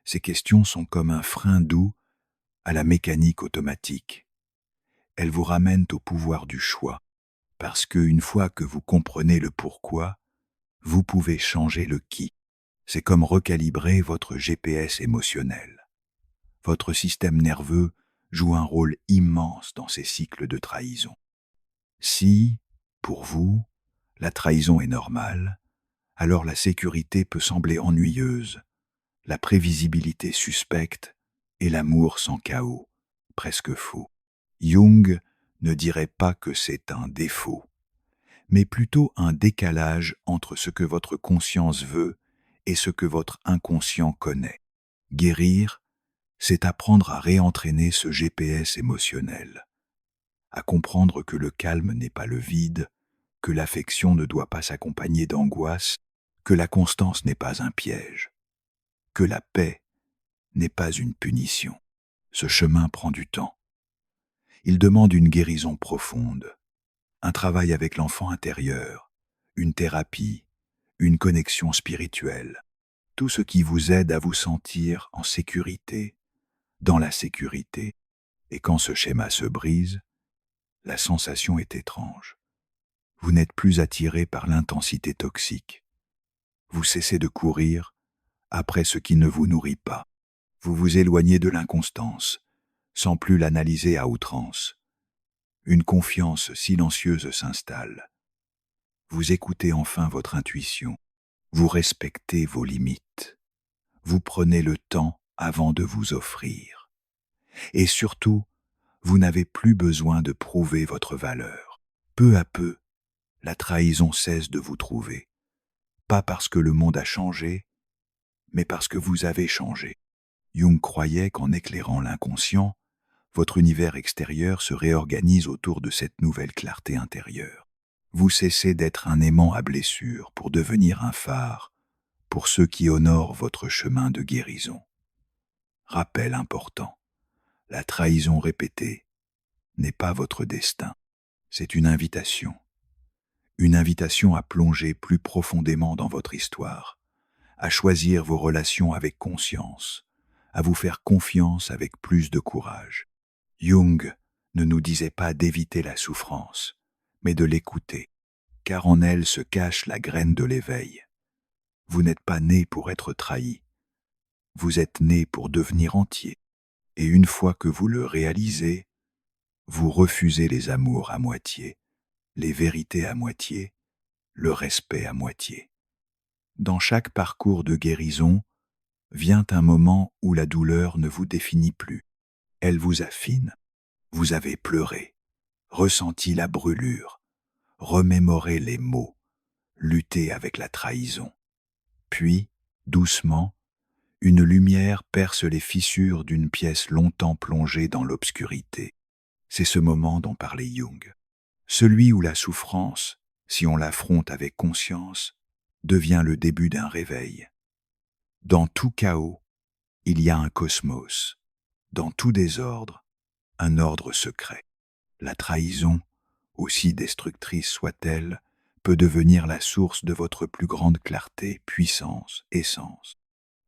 Ces questions sont comme un frein doux à la mécanique automatique. Elles vous ramènent au pouvoir du choix, parce qu'une fois que vous comprenez le pourquoi, vous pouvez changer le qui. C'est comme recalibrer votre GPS émotionnel. Votre système nerveux joue un rôle immense dans ces cycles de trahison. Si, pour vous, la trahison est normale, alors la sécurité peut sembler ennuyeuse, la prévisibilité suspecte et l'amour sans chaos, presque faux. Jung ne dirait pas que c'est un défaut, mais plutôt un décalage entre ce que votre conscience veut et ce que votre inconscient connaît. Guérir, c'est apprendre à réentraîner ce GPS émotionnel, à comprendre que le calme n'est pas le vide, que l'affection ne doit pas s'accompagner d'angoisse, que la constance n'est pas un piège, que la paix n'est pas une punition. Ce chemin prend du temps. Il demande une guérison profonde, un travail avec l'enfant intérieur, une thérapie, une connexion spirituelle, tout ce qui vous aide à vous sentir en sécurité, dans la sécurité. Et quand ce schéma se brise, la sensation est étrange. Vous n'êtes plus attiré par l'intensité toxique. Vous cessez de courir après ce qui ne vous nourrit pas. Vous vous éloignez de l'inconstance, sans plus l'analyser à outrance. Une confiance silencieuse s'installe. Vous écoutez enfin votre intuition. Vous respectez vos limites. Vous prenez le temps avant de vous offrir. Et surtout, vous n'avez plus besoin de prouver votre valeur. Peu à peu, la trahison cesse de vous trouver. Pas parce que le monde a changé, mais parce que vous avez changé. Jung croyait qu'en éclairant l'inconscient, votre univers extérieur se réorganise autour de cette nouvelle clarté intérieure. Vous cessez d'être un aimant à blessure pour devenir un phare pour ceux qui honorent votre chemin de guérison. Rappel important, la trahison répétée n'est pas votre destin, c'est une invitation. Une invitation à plonger plus profondément dans votre histoire, à choisir vos relations avec conscience, à vous faire confiance avec plus de courage. Jung ne nous disait pas d'éviter la souffrance, mais de l'écouter, car en elle se cache la graine de l'éveil. Vous n'êtes pas né pour être trahi, vous êtes né pour devenir entier. Et une fois que vous le réalisez, vous refusez les amours à moitié, les vérités à moitié, le respect à moitié. Dans chaque parcours de guérison, vient un moment où la douleur ne vous définit plus. Elle vous affine. Vous avez pleuré, ressenti la brûlure, remémoré les maux, lutté avec la trahison. Puis, doucement, une lumière perce les fissures d'une pièce longtemps plongée dans l'obscurité. C'est ce moment dont parlait Jung. Celui où la souffrance, si on l'affronte avec conscience, devient le début d'un réveil. Dans tout chaos, il y a un cosmos. Dans tout désordre, un ordre secret. La trahison, aussi destructrice soit-elle, peut devenir la source de votre plus grande clarté, puissance, essence.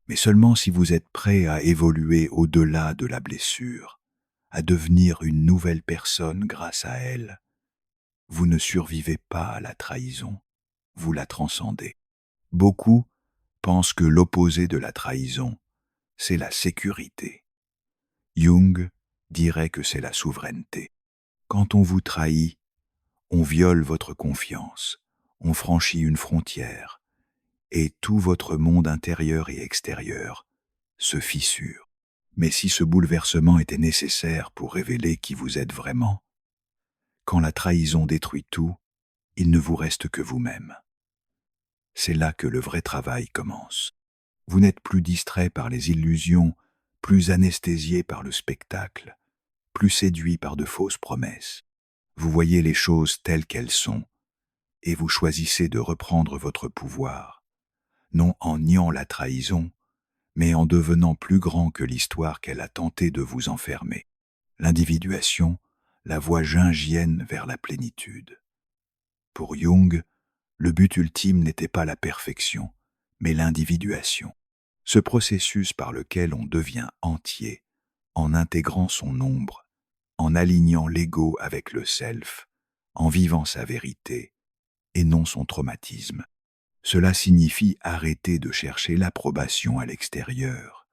Mais seulement si vous êtes prêt à évoluer au-delà de la blessure, à devenir une nouvelle personne grâce à elle. Vous ne survivez pas à la trahison, vous la transcendez. Beaucoup pensent que l'opposé de la trahison, c'est la sécurité. Jung dirait que c'est la souveraineté. Quand on vous trahit, on viole votre confiance, on franchit une frontière, et tout votre monde intérieur et extérieur se fissure. Mais si ce bouleversement était nécessaire pour révéler qui vous êtes vraiment, quand la trahison détruit tout, il ne vous reste que vous-même. C'est là que le vrai travail commence. Vous n'êtes plus distrait par les illusions, plus anesthésié par le spectacle, plus séduit par de fausses promesses. Vous voyez les choses telles qu'elles sont, et vous choisissez de reprendre votre pouvoir, non en niant la trahison, mais en devenant plus grand que l'histoire qu'elle a tenté de vous enfermer. L'individuation, la voie jungienne vers la plénitude. Pour Jung, le but ultime n'était pas la perfection, mais l'individuation. Ce processus par lequel on devient entier, en intégrant son ombre, en alignant l'ego avec le self, en vivant sa vérité, et non son traumatisme. Cela signifie arrêter de chercher l'approbation à l'extérieur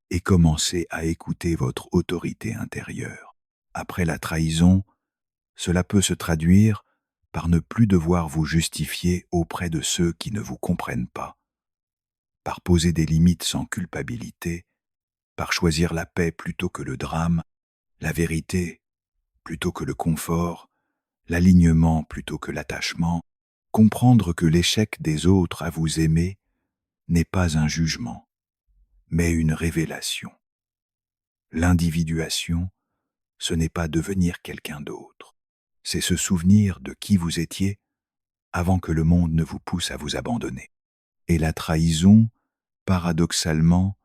et commencer à écouter votre autorité intérieure. Après la trahison, cela peut se traduire par ne plus devoir vous justifier auprès de ceux qui ne vous comprennent pas. par poser des limites sans culpabilité, par choisir la paix plutôt que le drame, la vérité plutôt que le confort, l'alignement plutôt que l'attachement, comprendre que l'échec des autres à vous aimer n'est pas un jugement, mais une révélation. L'individuation, ce n'est pas devenir quelqu'un d'autre, c'est se souvenir de qui vous étiez avant que le monde ne vous pousse à vous abandonner. Et la trahison, paradoxalement,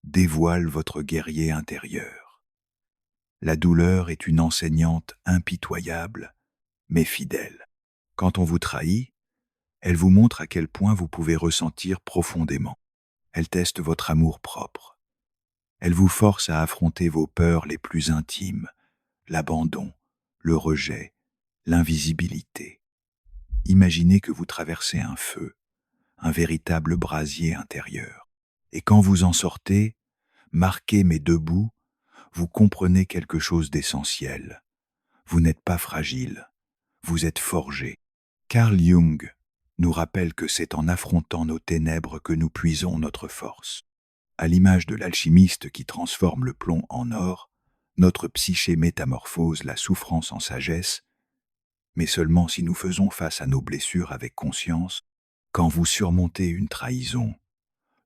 dévoile votre guerrier intérieur. La douleur est une enseignante impitoyable, mais fidèle. Quand on vous trahit, elle vous montre à quel point vous pouvez ressentir profondément. Elle teste votre amour-propre. Elle vous force à affronter vos peurs les plus intimes, l'abandon, le rejet, l'invisibilité. Imaginez que vous traversez un feu, un véritable brasier intérieur. Et quand vous en sortez, marqué mais debout, vous comprenez quelque chose d'essentiel. Vous n'êtes pas fragile, vous êtes forgé. Carl Jung nous rappelle que c'est en affrontant nos ténèbres que nous puisons notre force. À l'image de l'alchimiste qui transforme le plomb en or, notre psyché métamorphose la souffrance en sagesse, mais seulement si nous faisons face à nos blessures avec conscience. Quand vous surmontez une trahison,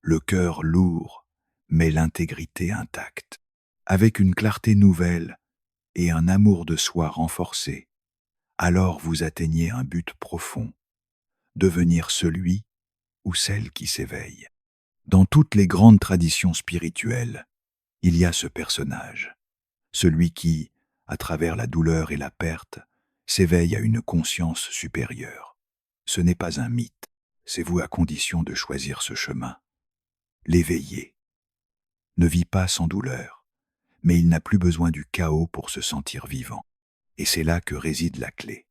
le cœur lourd, mais l'intégrité intacte, avec une clarté nouvelle et un amour de soi renforcé, alors vous atteignez un but profond, devenir celui ou celle qui s'éveille. Dans toutes les grandes traditions spirituelles, il y a ce personnage, celui qui, à travers la douleur et la perte, s'éveille à une conscience supérieure. Ce n'est pas un mythe, c'est vous à condition de choisir ce chemin. L'éveillé ne vit pas sans douleur, mais il n'a plus besoin du chaos pour se sentir vivant. Et c'est là que réside la clé.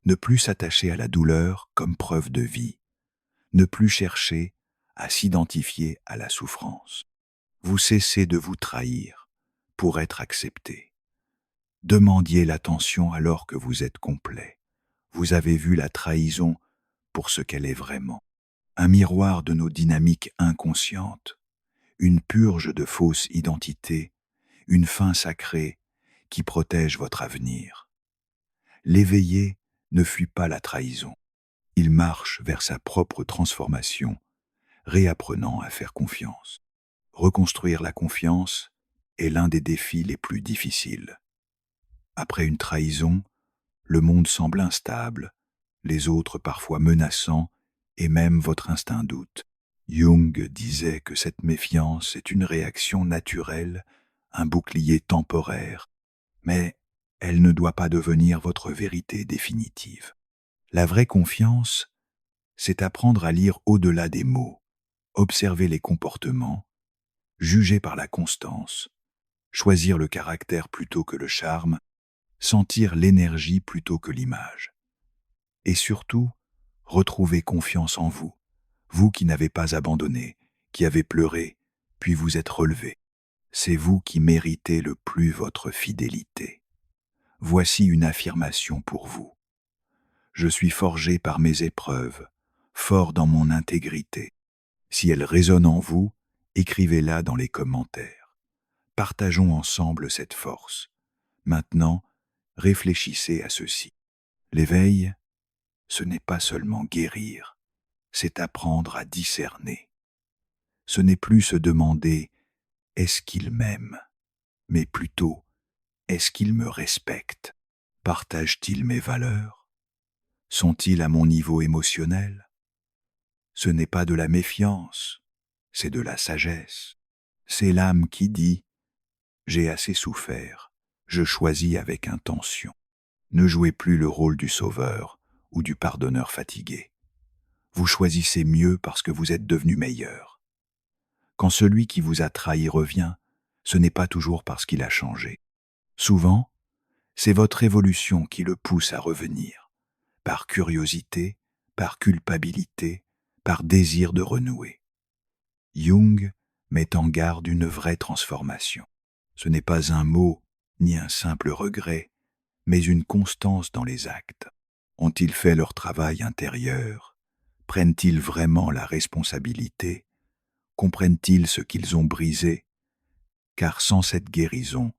Ne plus s'attacher à la douleur comme preuve de vie, ne plus chercher à s'identifier à la souffrance. Vous cessez de vous trahir pour être accepté. Demandiez l'attention alors que vous êtes complet. Vous avez vu la trahison pour ce qu'elle est vraiment. Un miroir de nos dynamiques inconscientes, une purge de fausses identités, une fin sacrée qui protège votre avenir. L'éveillé ne fuit pas la trahison. Il marche vers sa propre transformation, réapprenant à faire confiance. Reconstruire la confiance est l'un des défis les plus difficiles. Après une trahison, le monde semble instable, les autres parfois menaçants, et même votre instinct doute. Jung disait que cette méfiance est une réaction naturelle, un bouclier temporaire, mais elle ne doit pas devenir votre vérité définitive. La vraie confiance, c'est apprendre à lire au-delà des mots, observer les comportements, juger par la constance, choisir le caractère plutôt que le charme, sentir l'énergie plutôt que l'image. Et surtout, retrouver confiance en vous, vous qui n'avez pas abandonné, qui avez pleuré, puis vous êtes relevé. C'est vous qui méritez le plus votre fidélité. Voici une affirmation pour vous. Je suis forgé par mes épreuves, fort dans mon intégrité. Si elle résonne en vous, écrivez-la dans les commentaires. Partageons ensemble cette force. Maintenant, réfléchissez à ceci. L'éveil, ce n'est pas seulement guérir, c'est apprendre à discerner. Ce n'est plus se demander « est-ce qu'il m'aime ?» mais plutôt « est-ce qu'il me respecte ?» Partage-t-il mes valeurs? Sont-ils à mon niveau émotionnel? Ce n'est pas de la méfiance, c'est de la sagesse. C'est l'âme qui dit « j'ai assez souffert, je choisis avec intention ». Ne jouez plus le rôle du sauveur ou du pardonneur fatigué. Vous choisissez mieux parce que vous êtes devenu meilleur. Quand celui qui vous a trahi revient, ce n'est pas toujours parce qu'il a changé. Souvent, c'est votre évolution qui le pousse à revenir, par curiosité, par culpabilité, par désir de renouer. Jung met en garde une vraie transformation. Ce n'est pas un mot ni un simple regret, mais une constance dans les actes. Ont-ils fait leur travail intérieur? Prennent-ils vraiment la responsabilité? Comprennent-ils ce qu'ils ont brisé? Car sans cette guérison,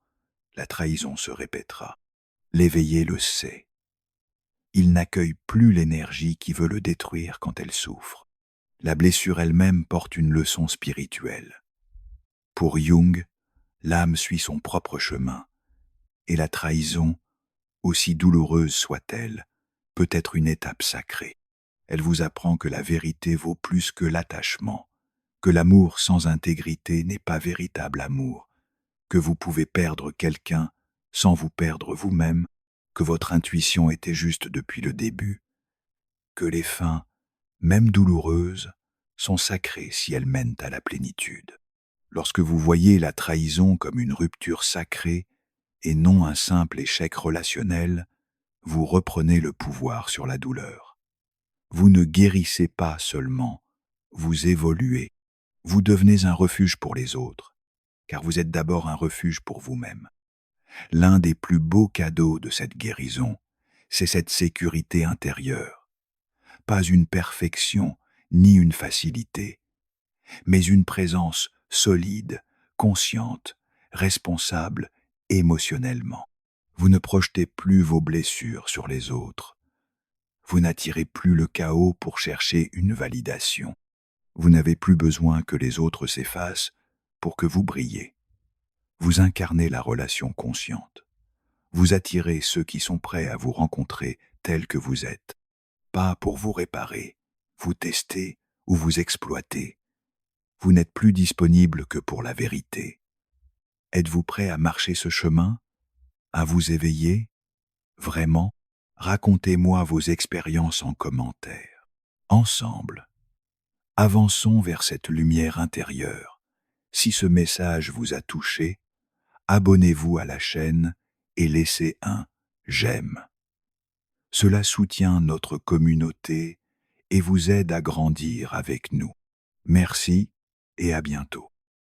la trahison se répétera. L'éveillé le sait. Il n'accueille plus l'énergie qui veut le détruire quand elle souffre. La blessure elle-même porte une leçon spirituelle. Pour Jung, l'âme suit son propre chemin, et la trahison, aussi douloureuse soit-elle, peut être une étape sacrée. Elle vous apprend que la vérité vaut plus que l'attachement, que l'amour sans intégrité n'est pas véritable amour, que vous pouvez perdre quelqu'un sans vous perdre vous-même, que votre intuition était juste depuis le début, que les fins, même douloureuses, sont sacrées si elles mènent à la plénitude. Lorsque vous voyez la trahison comme une rupture sacrée et non un simple échec relationnel, vous reprenez le pouvoir sur la douleur. Vous ne guérissez pas seulement, vous évoluez. Vous devenez un refuge pour les autres, car vous êtes d'abord un refuge pour vous-même. L'un des plus beaux cadeaux de cette guérison, c'est cette sécurité intérieure. Pas une perfection, ni une facilité, mais une présence solide, consciente, responsable émotionnellement. Vous ne projetez plus vos blessures sur les autres. Vous n'attirez plus le chaos pour chercher une validation. Vous n'avez plus besoin que les autres s'effacent pour que vous brillez. Vous incarnez la relation consciente. Vous attirez ceux qui sont prêts à vous rencontrer tels que vous êtes. Pas pour vous réparer, vous tester ou vous exploiter. Vous n'êtes plus disponible que pour la vérité. Êtes-vous prêt à marcher ce chemin? À vous éveiller? Vraiment? Racontez-moi vos expériences en commentaire. Ensemble, avançons vers cette lumière intérieure. Si ce message vous a touché, abonnez-vous à la chaîne et laissez un j'aime. Cela soutient notre communauté et vous aide à grandir avec nous. Merci et à bientôt.